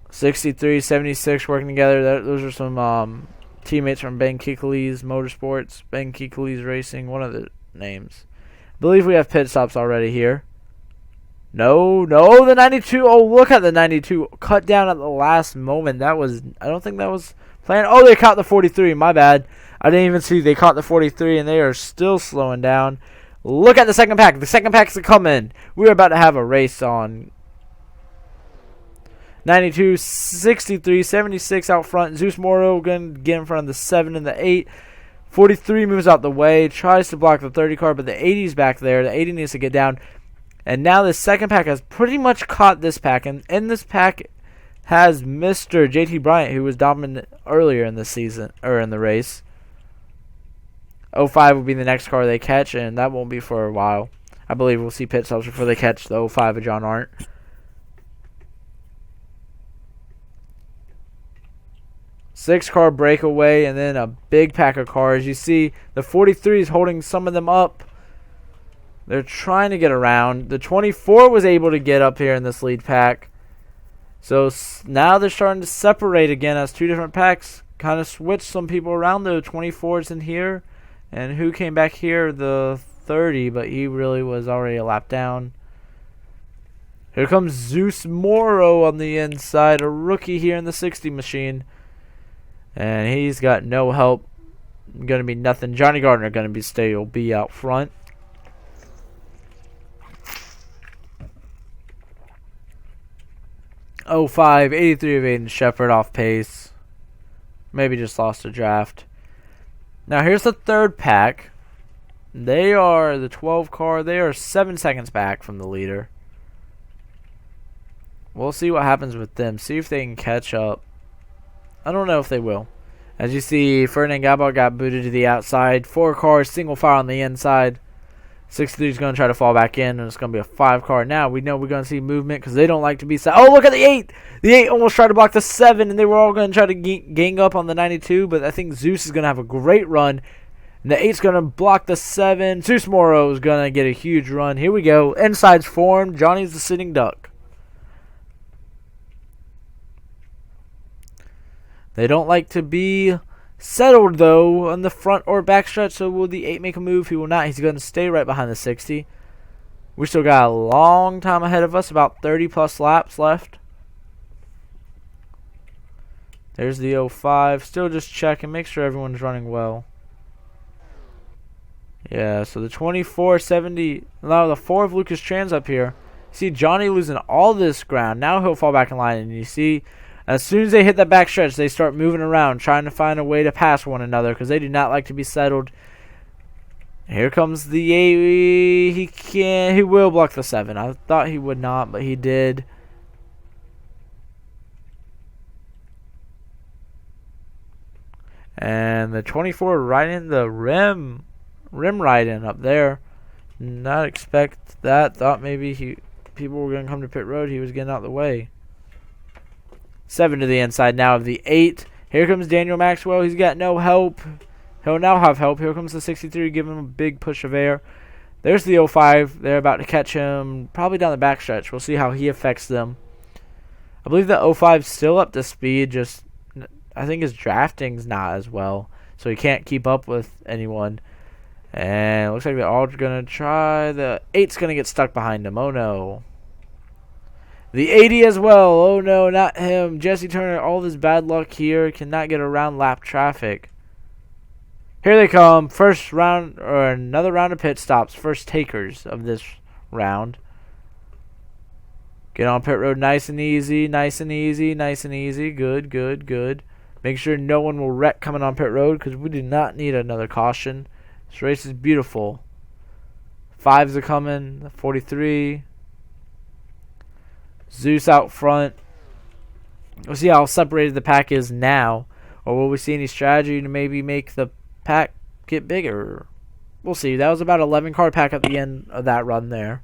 '63, '76 working together. Those are some teammates from Ben Kikali's Motorsports, Ben Kikali's Racing, one of the names. I believe we have pit stops already here. No, the 92. Oh, look at the 92 cut down at the last moment. I don't think that was planned. Oh, they caught the 43. My bad. I didn't even see they caught the 43, and they are still slowing down. Look at the second pack. The second pack's coming. We're about to have a race on. 92, 63, 76 out front. Zeus Morrow going to get in front of the 7 and the 8. 43 moves out the way, tries to block the 30 car, but the 80's back there. The 80 needs to get down. And now the second pack has pretty much caught this pack. And in this pack has Mr. JT Bryant, who was dominant earlier in the season, or in the race. 05 will be the next car they catch, and that won't be for a while. I believe we'll see pit stops before they catch the 05 of John Arndt. 6-car breakaway, and then a big pack of cars. You see the 43 is holding some of them up. They're trying to get around. The 24 was able to get up here in this lead pack. So now they're starting to separate again as 2 different packs. Kind of switch some people around. The 24's in here. And who came back here? The 30, but he really was already a lap down. Here comes Zeus Morrow on the inside. A rookie here in the 60 machine. And he's got no help. Going to be nothing. Johnny Gardner going to be out front. '05, 83 of Aiden Shepard off pace. Maybe just lost a draft. Now here's the third pack. They are the 12 car. They are 7 seconds back from the leader. We'll see what happens with them. See if they can catch up. I don't know if they will. As you see, Ferdinand Gabal got booted to the outside. 4 cars, single file on the inside. 63 is going to try to fall back in, and it's going to be a 5 car. Now we know we're going to see movement because they don't like to be set. Oh, look at the 8! The 8 almost tried to block the 7, and they were all going to try to gang up on the 92, but I think Zeus is going to have a great run. And the 8's going to block the 7. Zeus Morrow is going to get a huge run. Here we go. Inside's formed. Johnny's the sitting duck. They don't like to be settled, though, on the front or back stretch. So will the 8 make a move? He will not. He's going to stay right behind the 60. We still got a long time ahead of us. About 30-plus laps left. There's the 05. Still just checking. Make sure everyone's running well. Yeah, so the 24, 70. Now the 4 of Lucas Tran's up here. See Johnny losing all this ground. Now he'll fall back in line. And you see, as soon as they hit that back stretch, they start moving around, trying to find a way to pass one another because they do not like to be settled. Here comes the 8. He will block the 7. I thought he would not, but he did. And the 24 right in the rim right in up there. Not expect that. Thought maybe people were going to come to pit road. He was getting out of the way. 7 to the inside now of the 8. Here comes Daniel Maxwell. He's got no help. He'll now have help. Here comes the 63, giving him a big push of air. There's the 05. They're about to catch him probably down the backstretch. We'll see how he affects them. I believe the 05's still up to speed. Just I think his drafting's not as well, so he can't keep up with anyone. And it looks like they're all going to try. The 8's going to get stuck behind him. Oh, no. The 80 as well. Oh, no, not him. Jesse Turner, all this bad luck here. Cannot get around lap traffic. Here they come. First round, or another round of pit stops. First takers of this round. Get on pit road nice and easy. Nice and easy. Nice and easy. Good, good, good. Make sure no one will wreck coming on pit road because we do not need another caution. This race is beautiful. 5s are coming. 43. Zeus out front. We'll see how separated the pack is now. Or will we see any strategy to maybe make the pack get bigger? We'll see. That was about 11 car pack at the end of that run there.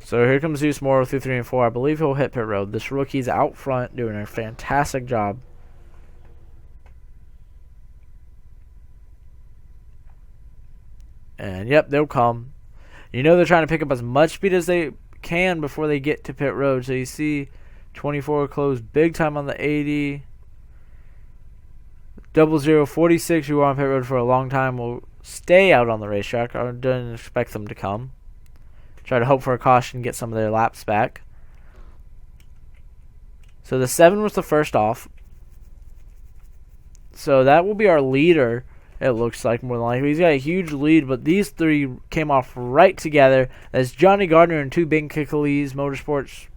So here comes Zeus Morrow through 3 and 4. I believe he'll hit pit road. This rookie's out front doing a fantastic job. And yep, they'll come. You know they're trying to pick up as much speed as they can before they get to pit road. So you see 24 close big time on the 80. 0046 who were on pit road for a long time will stay out on the racetrack. I didn't expect them to come. Try to hope for a caution, get some of their laps back. So the 7 was the first off. So that will be our leader. It looks like more than likely. He's got a huge lead, but these 3 came off right together. That's Johnny Gardner and 2 Ben Kickley's Motorsports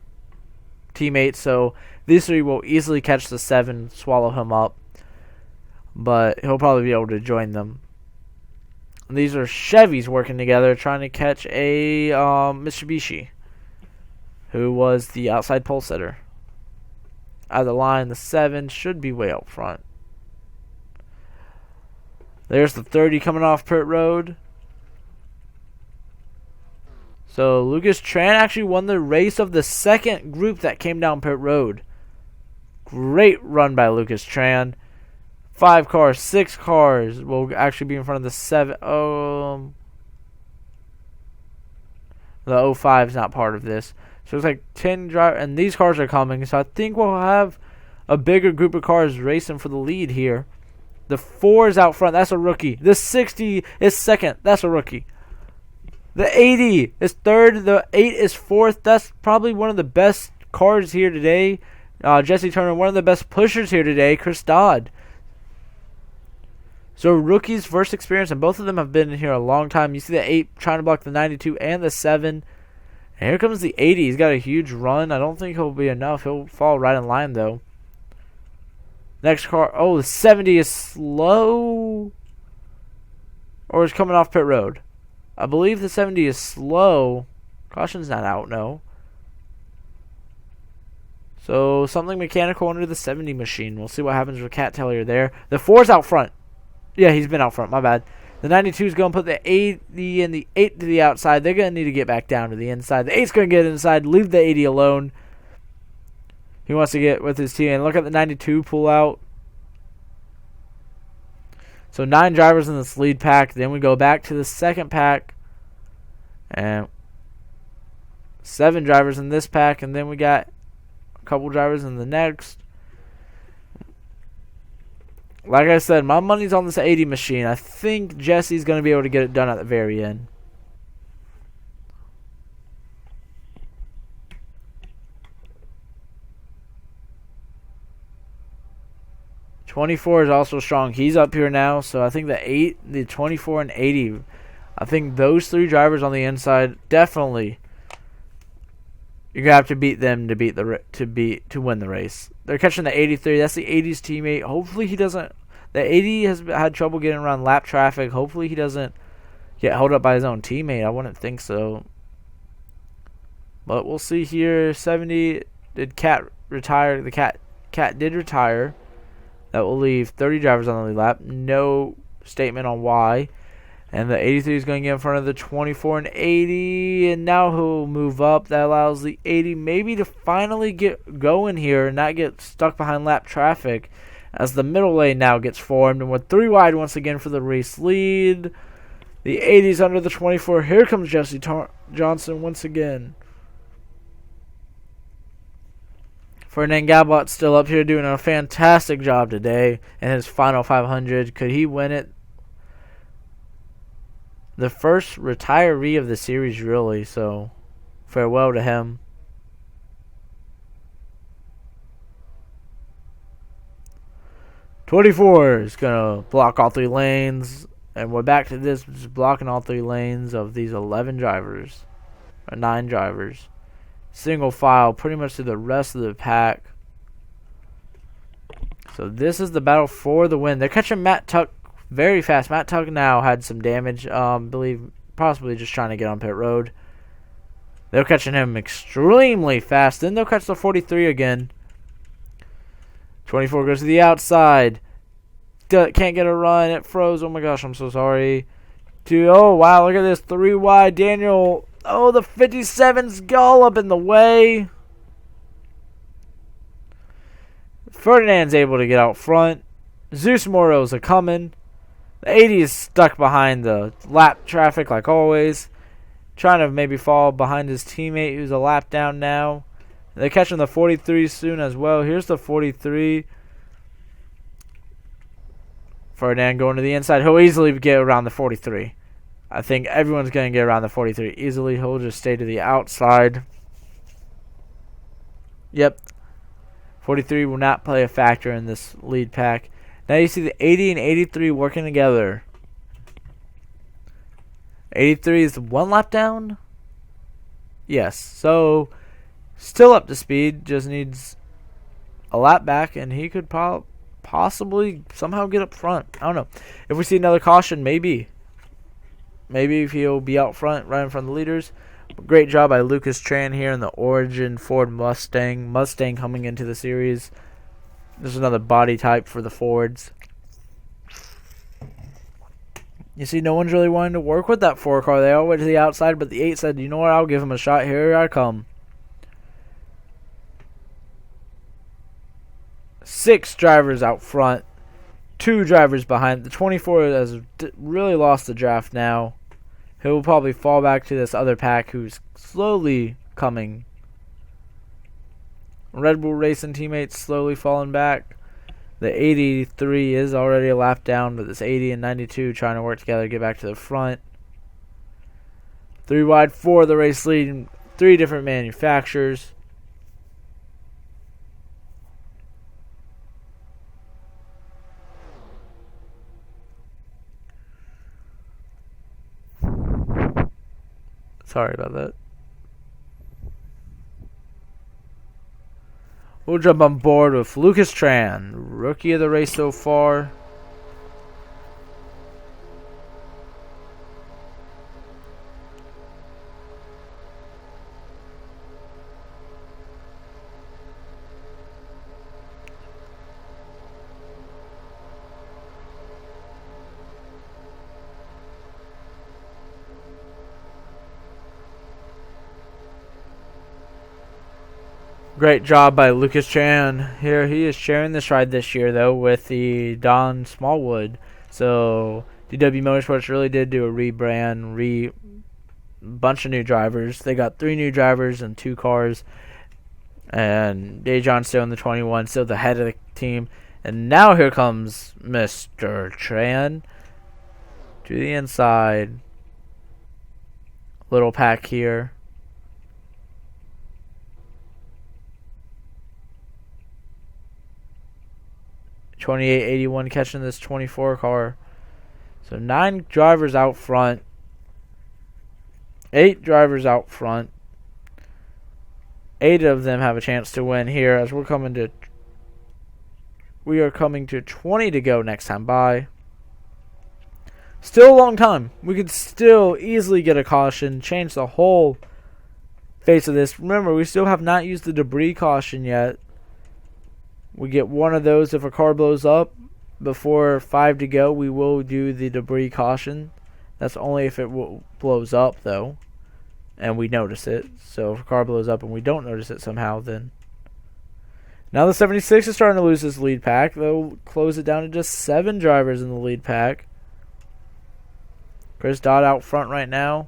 teammates. So these 3 will easily catch the 7, swallow him up. But he'll probably be able to join them. And these are Chevys working together, trying to catch a Mitsubishi, who was the outside pole sitter. Out of the line, the 7 should be way out front. There's the 30 coming off pit road. So Lucas Tran actually won the race of the second group that came down pit road. Great run by Lucas Tran. 5 cars, 6 cars will actually be in front of the 7. The 05 is not part of this. So it's like 10 drivers, and these cars are coming. So I think we'll have a bigger group of cars racing for the lead here. The 4 is out front. That's a rookie. The 60 is second. That's a rookie. The 80 is third. The 8 is fourth. That's probably one of the best cars here today. Jesse Turner, one of the best pushers here today. Chris Dodd. So rookies' first experience, and both of them have been in here a long time. You see the 8 trying to block the 92 and the 7. And here comes the 80. He's got a huge run. I don't think he'll be enough. He'll fall right in line, though. Next car. Oh, the 70 is slow. Or is coming off pit road. I believe the 70 is slow. Caution's not out, no. So something mechanical under the 70 machine. We'll see what happens with Cat Tellier there. The 4's out front. Yeah, he's been out front. My bad. The 92 is going to put the 80 and the 8 to the outside. They're going to need to get back down to the inside. The 8's going to get inside. Leave the 80 alone. He wants to get with his team. And look at the 92 pull out. So 9 drivers in this lead pack. Then we go back to the second pack. And 7 drivers in this pack. And then we got a couple drivers in the next. Like I said, my money's on this 80 machine. I think Jesse's going to be able to get it done at the very end. '24 is also strong. He's up here now, so I think the 24 and 80, I think those 3 drivers on the inside definitely you're gonna have to beat them to win the race. They're catching the 83. That's the 80's teammate. Hopefully he doesn't. The 80 has had trouble getting around lap traffic. Hopefully he doesn't get held up by his own teammate. I wouldn't think so. But we'll see here. 70 did Cat retire? The Cat did retire. That will leave 30 drivers on the lead lap. No statement on why. And the 83 is going to get in front of the 24 and 80. And now he'll move up. That allows the 80 maybe to finally get going here and not get stuck behind lap traffic. As the middle lane now gets formed. And with 3 wide once again for the race lead. The 80's under the 24. Here comes Jesse Johnson once again. Ferdinand Gabot's still up here doing a fantastic job today in his final 500. Could he win it? the first retiree of the series, really, so farewell to him. '24 is going to block all 3 lanes, and we're back to this, just blocking all 3 lanes of these 11 drivers, or 9 drivers. Single file pretty much to the rest of the pack. So this is the battle for the win. They're catching Matt Tuck very fast. Matt Tuck now had some damage, believe possibly just trying to get on pit road. They're catching him extremely fast. Then they'll catch the 43 again. 24 goes to the outside. Can't get a run. It froze. Oh my gosh, I'm so sorry. Oh wow, look at this. 3 wide. Daniel. Oh, the 57's all up in the way. Ferdinand's able to get out front. Zeus Moro's a coming. The 80 is stuck behind the lap traffic like always. Trying to maybe fall behind his teammate who's a lap down now. They're catching the 43 soon as well. Here's the 43. Ferdinand going to the inside. He'll easily get around the 43. I think everyone's going to get around the 43 easily. He'll just stay to the outside. Yep. 43 will not play a factor in this lead pack. Now you see the 80 and 83 working together. 83 is 1 lap down. Yes. So still up to speed. Just needs a lap back, and he could possibly somehow get up front. I don't know. If we see another caution, maybe. Maybe if he'll be out front, right in front of the leaders. Great job by Lucas Tran here in the Origin Ford Mustang. Mustang coming into the series. This is another body type for the Fords. You see, no one's really wanting to work with that 4 car. They all went to the outside, but the 8 said, you know what, I'll give him a shot. Here I come. 6 drivers out front. 2 drivers behind. The 24 has really lost the draft now. He'll probably fall back to this other pack who's slowly coming. Red Bull Racing teammates slowly falling back. The 83 is already a lap down, but this 80 and 92 trying to work together to get back to the front. 3 wide for the race lead. 3 different manufacturers. Sorry about that. We'll jump on board with Lucas Tran, rookie of the race so far. Great job by Lucas Tran here. He is sharing this ride this year, though, with the Don Smallwood. So, DW Motorsports really did do a rebrand, bunch of new drivers. They got 3 new drivers and 2 cars. And Dejon still in the 21, still the head of the team. And now here comes Mr. Tran to the inside. Little pack here. 2881 catching this 24 car. So 9 drivers out front. 8 drivers out front. 8 of them have a chance to win here as we are coming to 20 to go next time by. Still a long time. We could still easily get a caution, change the whole face of this. Remember, we still have not used the debris caution yet. We get one of those if a car blows up. Before 5 to go, we will do the debris caution. That's only if it blows up, though, and we notice it. So if a car blows up and we don't notice it somehow, then... Now the 76 is starting to lose his lead pack. They'll close it down to just 7 drivers in the lead pack. Chris Dodd out front right now.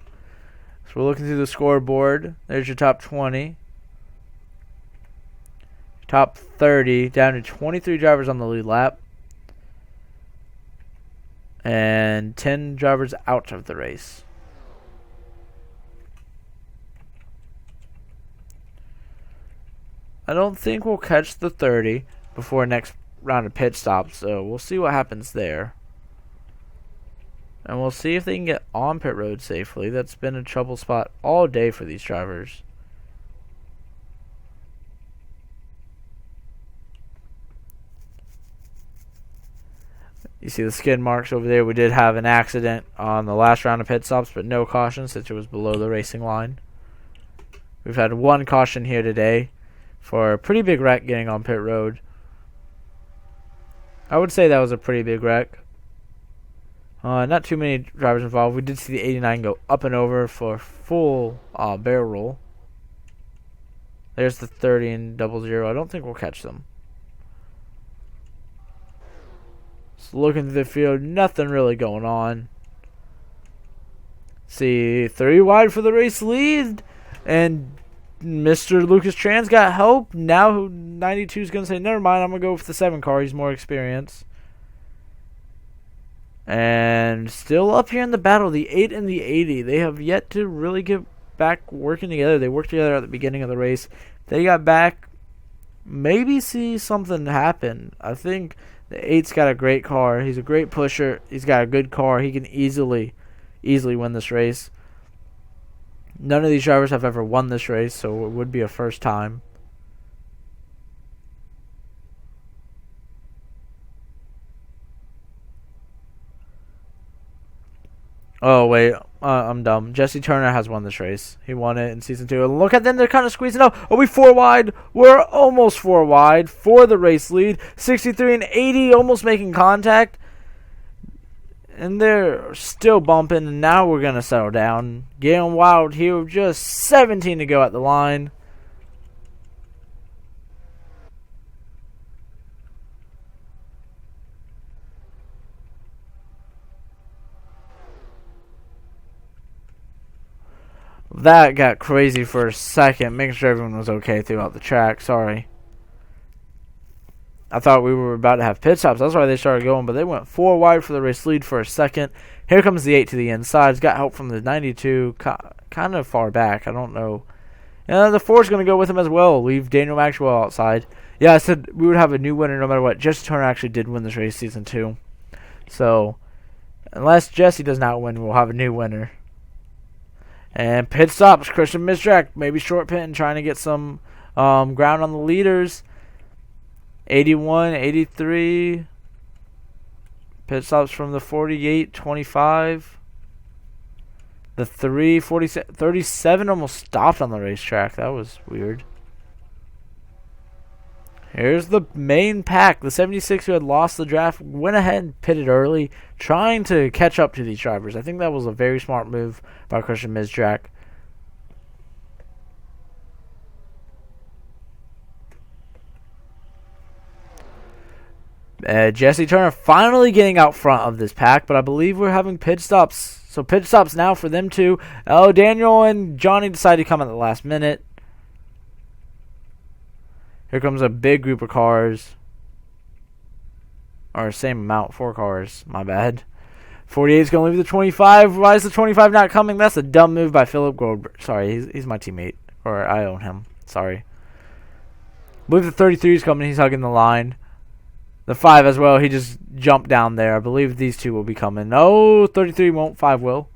So we're looking through the scoreboard. There's your top 20. Top 30, down to 23 drivers on the lead lap. And 10 drivers out of the race. I don't think we'll catch the 30 before next round of pit stops, so we'll see what happens there. And we'll see if they can get on pit road safely. That's been a trouble spot all day for these drivers. You see the skid marks over there. We did have an accident on the last round of pit stops, but no caution since it was below the racing line. We've had one caution here today for a pretty big wreck getting on pit road. I would say that was a pretty big wreck. Not too many drivers involved. We did see the 89 go up and over for full barrel roll. There's the 30 and 00. I don't think we'll catch them. So looking through the field, nothing really going on. See, 3 wide for the race lead. And Mr. Lucas Tran's got help. Now 92 is going to say, never mind, I'm going to go with the 7 car. He's more experienced. And still up here in the battle, the 8 and the 80. They have yet to really get back working together. They worked together at the beginning of the race. They got back. Maybe see something happen. I think the 8's got a great car. He's a great pusher. He's got a good car. He can easily win this race. None of these drivers have ever won this race, so it would be a first time. Oh, wait. I'm dumb. Jesse Turner has won this race. He won it in Season 2. And look at them. They're kind of squeezing out. Are we 4 wide? We're almost 4 wide for the race lead. 63 and 80 almost making contact. And they're still bumping. And now we're going to settle down. Getting wild here. Just 17 to go at the line. That got crazy for a second, making sure everyone was okay throughout the track. Sorry. I thought we were about to have pit stops. That's why they started going, but they went 4 wide for the race lead for a second. Here comes the 8 to the inside. It's got help from the 92, kind of far back. I don't know. And the 4 is going to go with him as well. Leave Daniel Maxwell outside. Yeah, I said we would have a new winner no matter what. Jesse Turner actually did win this race Season 2. So, unless Jesse does not win, we'll have a new winner. And pit stops, Christian Misdrack, maybe short pit and trying to get some ground on the leaders. 81, 83. Pit stops from the 48, 25. The 3, 47, 37 almost stopped on the racetrack. That was weird. Here's the main pack. The 76 who had lost the draft went ahead and pitted early, trying to catch up to these drivers. I think that was a very smart move by Christian Misdrack. Jesse Turner finally getting out front of this pack, but I believe we're having pit stops. So pit stops now for them too. Oh, Daniel and Johnny decided to come at the last minute. Here comes a big group of cars. Or same amount, 4 cars. My bad. 48 is going to leave the 25. Why is the 25 not coming? That's a dumb move by Philip Goldberg. Sorry, he's my teammate. Or I own him. Sorry. I believe the 33 is coming. He's hugging the line. The 5 as well. He just jumped down there. I believe these 2 will be coming. No, 33 won't. 5 will.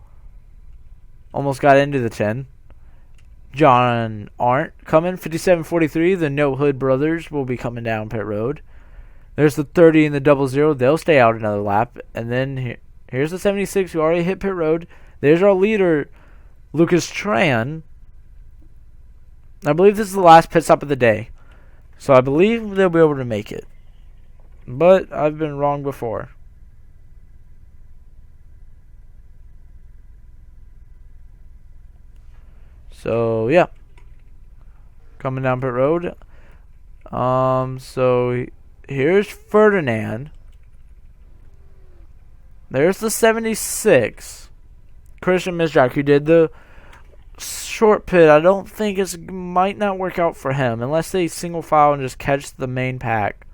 Almost got into the 10. John Arndt coming. 57-43. The No Hood brothers will be coming down pit road. There's the 30 and the 00. They'll stay out another lap. And then here's the 76 who already hit pit road. There's our leader, Lucas Tran. I believe this is the last pit stop of the day. So I believe they'll be able to make it. But I've been wrong before. So, yeah. Coming down pit road. So, here's Ferdinand. There's the 76. Christian Misdrack, who did the short pit. I don't think might not work out for him. Unless they single file and just catch the main pack.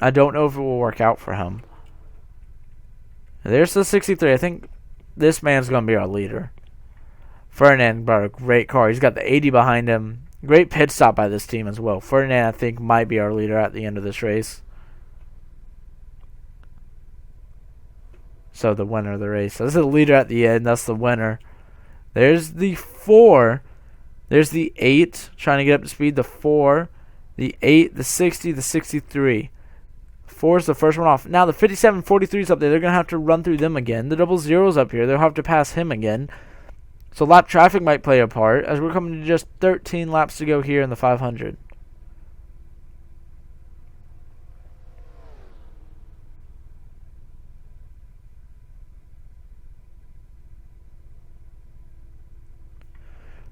I don't know if it will work out for him. There's the 63. I think this man's going to be our leader. Ferdinand brought a great car. He's got the 80 behind him. Great pit stop by this team as well. Ferdinand, I think, might be our leader at the end of this race. So the winner of the race. So this is the leader at the end. That's the winner. There's the 4. There's the 8. Trying to get up to speed. The 4. The 8. The 60. The 63. 4 is the first one off. Now the 57, 43 is up there. They're going to have to run through them again. The 00's up here. They'll have to pass him again. So lap traffic might play a part as we're coming to just 13 laps to go here in the 500.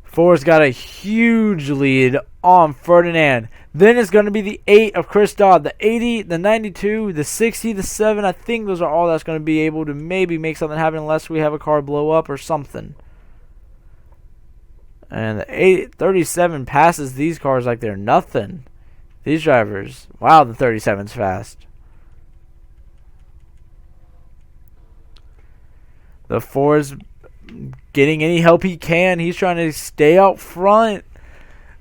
Four's got a huge lead on Ferdinand. Then it's going to be the 8 of Chris Dodd. The 80, the 92, the 60, the 7. I think those are all that's going to be able to maybe make something happen unless we have a car blow up or something. And the 37 passes these cars like they're nothing. These drivers. Wow, the 37's fast. The 4's getting any help he can. He's trying to stay out front.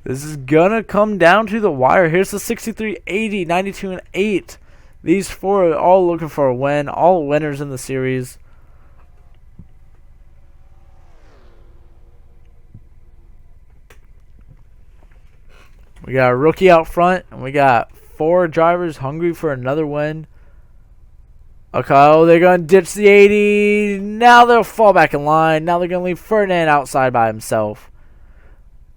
This is going to come down to the wire. Here's the 63, 80, 92, and 8. These 4 are all looking for a win. All winners in the series. We got a rookie out front, and we got 4 drivers hungry for another win. Okay, oh, they're going to ditch the 80. Now they'll fall back in line. Now they're going to leave Ferdinand outside by himself.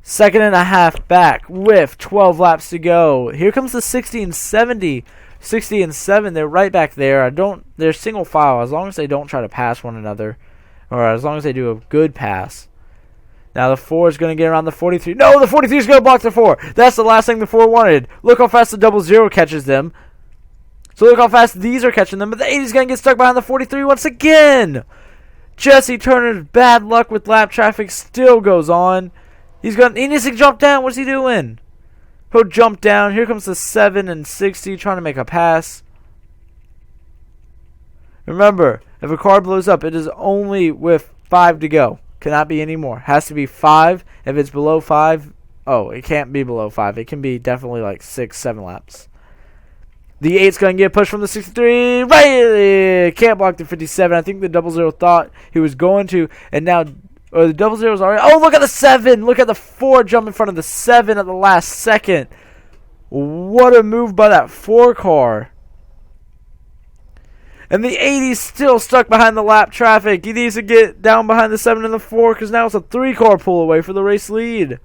2.5 back with 12 laps to go. Here comes the 60 and 70. 60 and 7, they're right back there. They're single file as long as they don't try to pass one another. Or as long as they do a good pass. Now the 4 is going to get around the 43. No, the 43 is going to block the 4. That's the last thing the 4 wanted. Look how fast the 00 catches them. So look how fast these are catching them. But the 80 is going to get stuck behind the 43 once again. Jesse Turner's bad luck with lap traffic still goes on. He needs to jump down. What's he doing? He'll jump down. Here comes the 7 and 60 trying to make a pass. Remember, if a car blows up, it is only with 5 to go. Cannot be any more. Has to be 5. If it's below 5, it can't be below 5. It can be definitely like 6, 7 laps. The 8's going to get pushed from the 63. Right! Can't block the 57. I think the 00 thought he was going to. And now, the 00's already. Oh, look at the 7. Look at the 4 jump in front of the 7 at the last second. What a move by that 4 car. And the 80's still stuck behind the lap traffic. He needs to get down behind the 7 and the 4 because now it's a 3-car pull away for the race lead.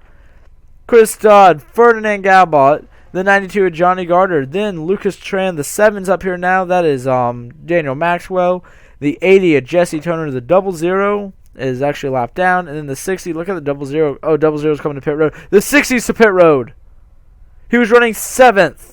Chris Dodd, Ferdinand Galbot, the 92 of Johnny Gardner. Then Lucas Tran, the 7's up here now. That is Daniel Maxwell. The 80 of Jesse Turner, the 00 is actually lapped down. And then the 60, look at the 00. Oh, 00's coming to pit road. The 60's to pit road. He was running 7th.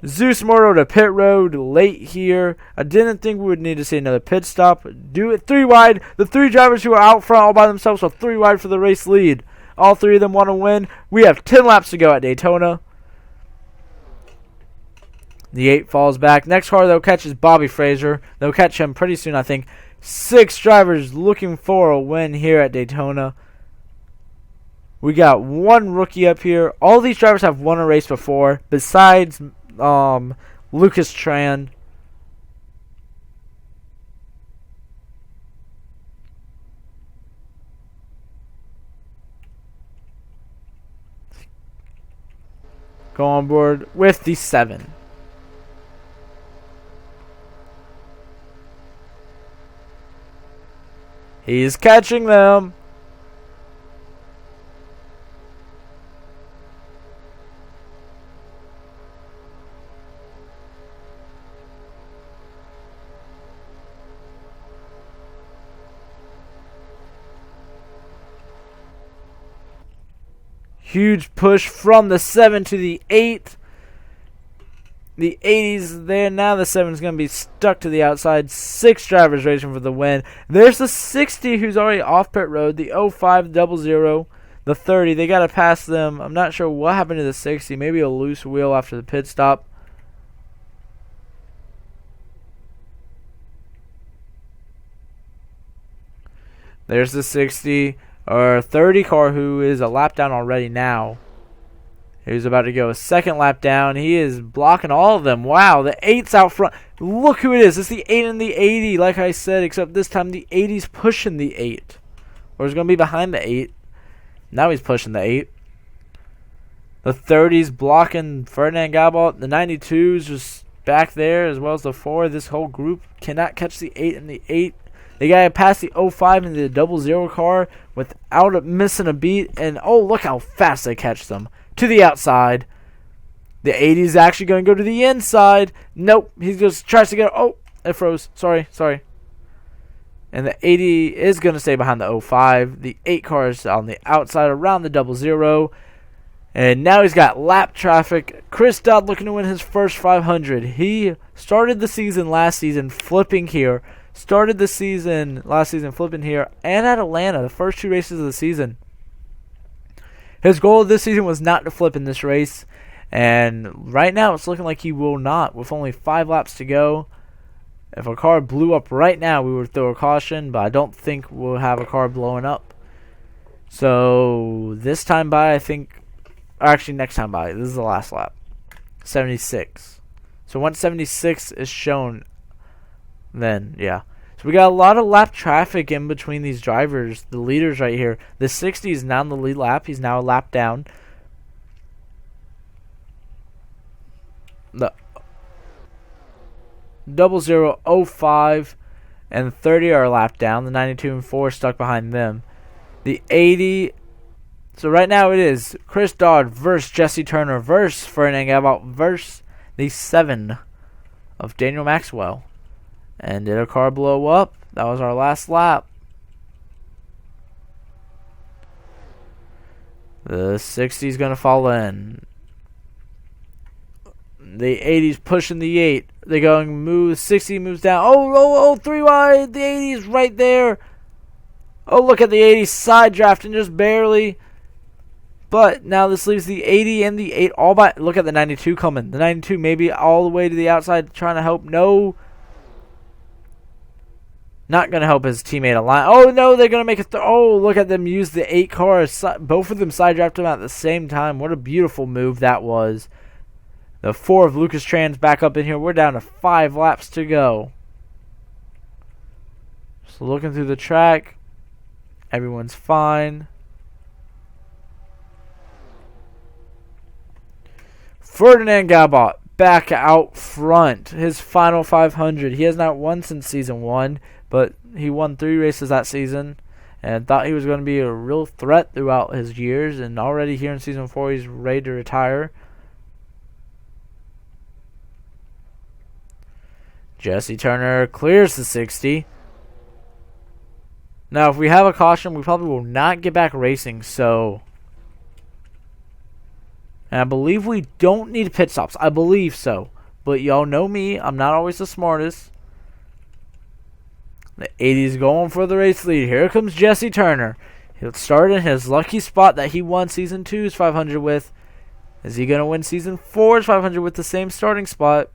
Zeus Moro to pit road late here. I didn't think we would need to see another pit stop. Do it 3 wide. The 3 drivers who are out front all by themselves are 3 wide for the race lead. All 3 of them want to win. We have 10 laps to go at Daytona. The 8 falls back. Next car they'll catch is Bobby Fraser. They'll catch him pretty soon, I think. 6 drivers looking for a win here at Daytona. We got 1 rookie up here. All these drivers have won a race before, besides Lucas Tran. Go on board with the 7. He's catching them. Huge push from the 7 to the 8. The 80's there. Now the 7's going to be stuck to the outside. 6 drivers racing for the win. There's the 60 who's already off pit road. The 05, 00, the 30. They got to pass them. I'm not sure what happened to the 60. Maybe a loose wheel after the pit stop. There's the 60 or 30 car who is a lap down already now. He's about to go a second lap down. He is blocking all of them. Wow, the 8's out front. Look who it is. It's the 8 and the 80, like I said, except this time the 80's pushing the 8. Or he's going to be behind the 8. Now he's pushing the 8. The 30's blocking Ferdinand Gabalt. The 92's just back there, as well as the 4. This whole group cannot catch the 8 and the 8. They got to pass the 05 into the 00 car without missing a beat. And, oh, look how fast they catch them. To the outside. The 80 is actually going to go to the inside. Nope. He just tries to get... Oh, it froze. Sorry. And the 80 is going to stay behind the 05. The 8 car is on the outside around the 00. And now he's got lap traffic. Chris Dodd looking to win his first 500. He started the season last season flipping here. Started the season last season flipping here. And at Atlanta, the first 2 races of the season. His goal this season was not to flip in this race. And right now it's looking like he will not. With only 5 laps to go. If a car blew up right now, we would throw a caution. But I don't think we'll have a car blowing up. So this time by, I think... Actually, next time by. This is the last lap. 76. So once 76 is shown, then, yeah. So we got a lot of lap traffic in between these drivers, the leaders right here. The 60 is now in the lead lap. He's now a lap down. The 0005 and 30 are a lap down. The 92 and 4 stuck behind them. The 80... So right now it is Chris Dodd versus Jesse Turner versus Ferdinand Gabalt versus the 7 of Daniel Maxwell. And did a car blow up? That was our last lap. The 60 is going to fall in. The 80's pushing the 8. They're going to move. 60 moves down. Oh, 3 wide. The 80 is right there. Oh, look at the 80 side drafting just barely. But now this leaves the 80 and the 8 all by... Look at the 92 coming. The 92 maybe all the way to the outside trying to help. No. Not going to help his teammate align. Oh, no, they're going to make it... Oh, look at them use the 8 cars. Both of them side drafted him at the same time. What a beautiful move that was. The 4 of Lucas Tran's back up in here. We're down to 5 laps to go. So looking through the track. Everyone's fine. Ferdinand Gabalt back out front. His final 500. He has not won since season 1, but he won 3 races that season and thought he was going to be a real threat throughout his years. And already here in season 4, he's ready to retire. Jesse Turner clears the 60. Now, if we have a caution, we probably will not get back racing, so... And I believe we don't need pit stops. I believe so. But y'all know me. I'm not always the smartest. The 80's going for the race lead. Here comes Jesse Turner. He'll start in his lucky spot that he won Season 2's 500 with. Is he going to win Season 4's 500 with the same starting spot?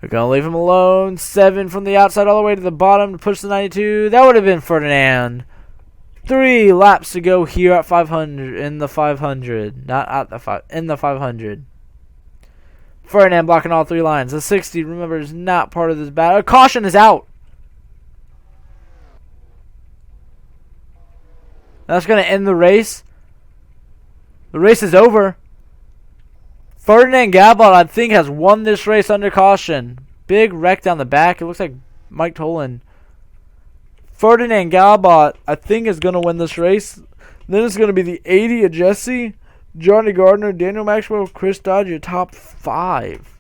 We're going to leave him alone. 7 from the outside all the way to the bottom to push the 92. That would have been Ferdinand. 3 laps to go here at 500. In the 500. Not at the 5. In the 500. Ferdinand blocking all 3 lines. The 60, remember, is not part of this battle. Caution is out. That's going to end the race. The race is over. Ferdinand Gabalt, I think, has won this race under caution. Big wreck down the back. It looks like Mike Toland. Ferdinand Gabalt, I think, is going to win this race. Then it's going to be the 80 of Jesse, Johnny Gardner, Daniel Maxwell, Chris Dodd, your top 5.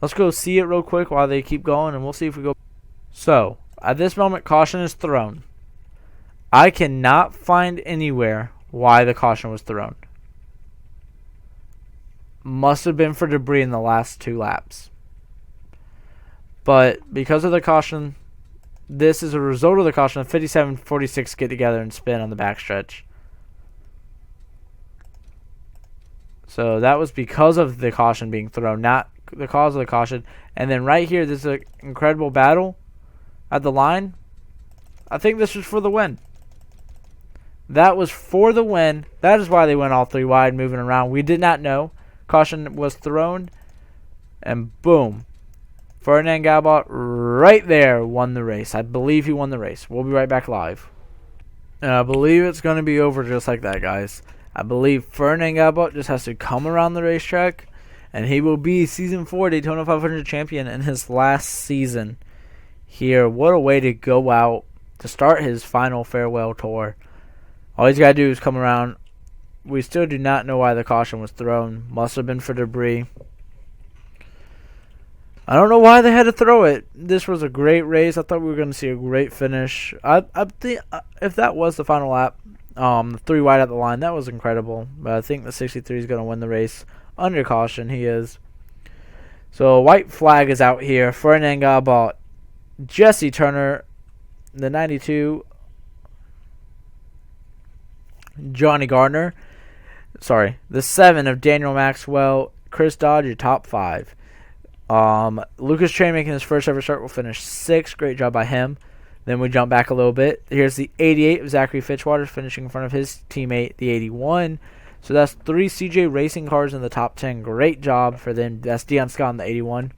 Let's go see it real quick while they keep going, and we'll see if we go. So, at this moment, caution is thrown. I cannot find anywhere why the caution was thrown. Must have been for debris in the last 2 laps. But because of the caution, this is a result of the caution of 57-46 get together and spin on the backstretch. So that was because of the caution being thrown, not the cause of the caution. And then right here, this is an incredible battle at the line. I think this was for the win. That was for the win. That is why they went all 3 wide, moving around. We did not know. Caution was thrown. And boom. Ferdinand Gabot right there won the race. I believe he won the race. We'll be right back live. And I believe it's going to be over just like that, guys. I believe Ferdinand Gabot just has to come around the racetrack, and he will be Season 4 Daytona 500 champion in his last season here. What a way to go out to start his final farewell tour. All he's got to do is come around. We still do not know why the caution was thrown. Must have been for debris. I don't know why they had to throw it. This was a great race. I thought we were going to see a great finish. I think if that was the final lap, the 3 wide at the line, that was incredible. But I think the 63 is going to win the race. Under caution, he is. So, white flag is out here. Ferdinand Gabot, Jesse Turner, the 92, Johnny Gardner. Sorry, the 7 of Daniel Maxwell. Chris Dodge, your top 5. Lucas Train making his first ever start will finish 6th. Great job by him. Then we jump back a little bit. Here's the 88 of Zachary Fitchwater finishing in front of his teammate, the 81. So that's 3 CJ Racing cars in the top 10. Great job for them. That's Deion Scott in the 81.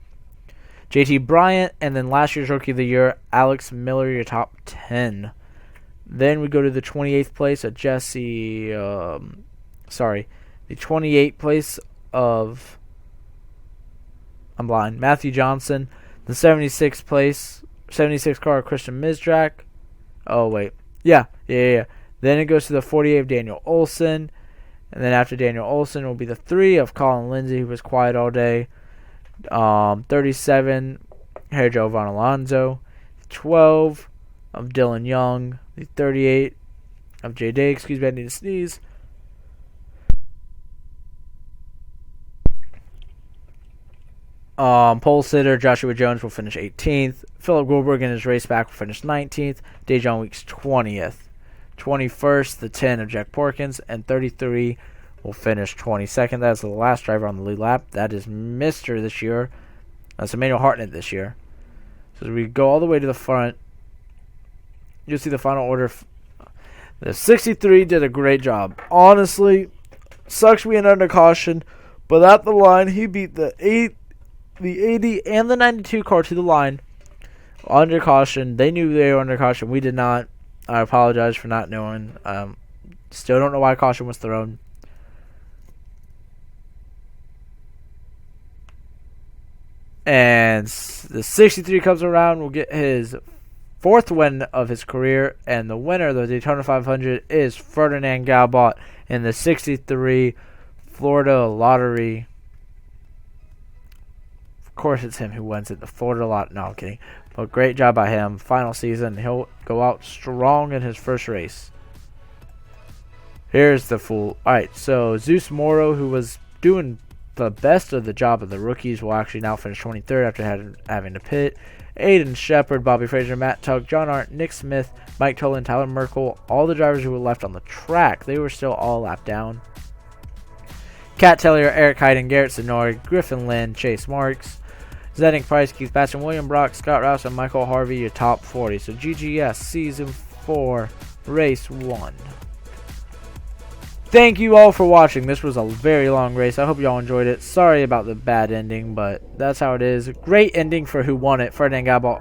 JT Bryant, and then last year's Rookie of the Year, Alex Miller, your top 10. Then we go to the 28th place of Jesse, the 28th place of, I'm blind, Matthew Johnson. The 76th place, 76th car of Christian Mizrak. Oh, wait. Yeah. Then it goes to the 48 of Daniel Olson. And then after Daniel Olson will be the 3 of Colin Lindsay, who was quiet all day. 37, Harry Jovan Alonso. 12 of Dylan Young. The 38 of J Day. Excuse me, I need to sneeze. Pole sitter Joshua Jones will finish 18th. Philip Goldberg in his race back will finish 19th. Dejon Weeks 20th. 21st, the 10 of Jack Porkins. And 33 will finish 22nd. That's the last driver on the lead lap. That is Mr. this year. That's Emmanuel Hartnett this year. So as we go all the way to the front, you'll see the final order. The 63 did a great job. Honestly, sucks we ended under caution. But at the line, he beat the 80 and the 92 car to the line under caution. They knew they were under caution. We did not. I apologize for not knowing. Still don't know why caution was thrown. And the 63 comes around. Will get his 4th win of his career. And the winner of the Daytona 500 is Ferdinand Gabot in the 63 Florida Lottery. Of course it's him who wins it. The Florida Lot. No, I'm kidding. But great job by him. Final season. He'll go out strong in his first race. Here's the fool. Alright, so Zeus Morrow, who was doing the best of the job of the rookies, will actually now finish 23rd after having to pit. Aiden Shepard, Bobby Fraser, Matt Tugg, John Arndt, Nick Smith, Mike Toland, Tyler Merkel, all the drivers who were left on the track, they were still all lapped down. Kat Tellier, Eric Hyden, Garrett Sonori, Griffin Lynn, Chase Marks, Zednik Price, Keith Batson, William Brock, Scott Rouse, and Michael Harvey, your top 40. So GGS Season 4, Race 1. Thank you all for watching. This was a very long race. I hope you all enjoyed it. Sorry about the bad ending, but that's how it is. Great ending for who won it. Ferdinand Gabot.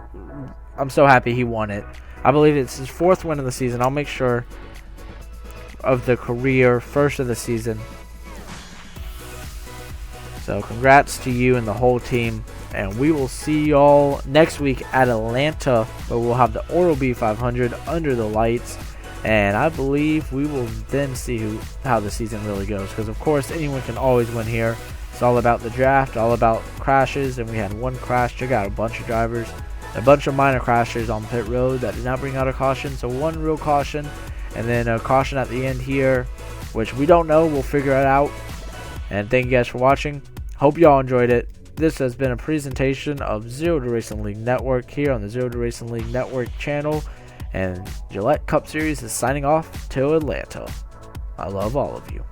I'm so happy he won it. I believe it's his 4th win of the season. I'll make sure of the career, 1st of the season. So congrats to you and the whole team. And we will see y'all next week at Atlanta, where we'll have the Oral B 500 under the lights. And I believe we will then see how the season really goes. Because, of course, anyone can always win here. It's all about the draft, all about crashes. And we had 1 crash. Check out a bunch of drivers. A bunch of minor crashes on pit road that did not bring out a caution. So 1 real caution. And then a caution at the end here, which we don't know. We'll figure it out. And thank you guys for watching. Hope y'all enjoyed it. This has been a presentation of Zero to Racing League Network here on the Zero to Racing League Network channel. And Gillette Cup Series is signing off till Atlanta. I love all of you.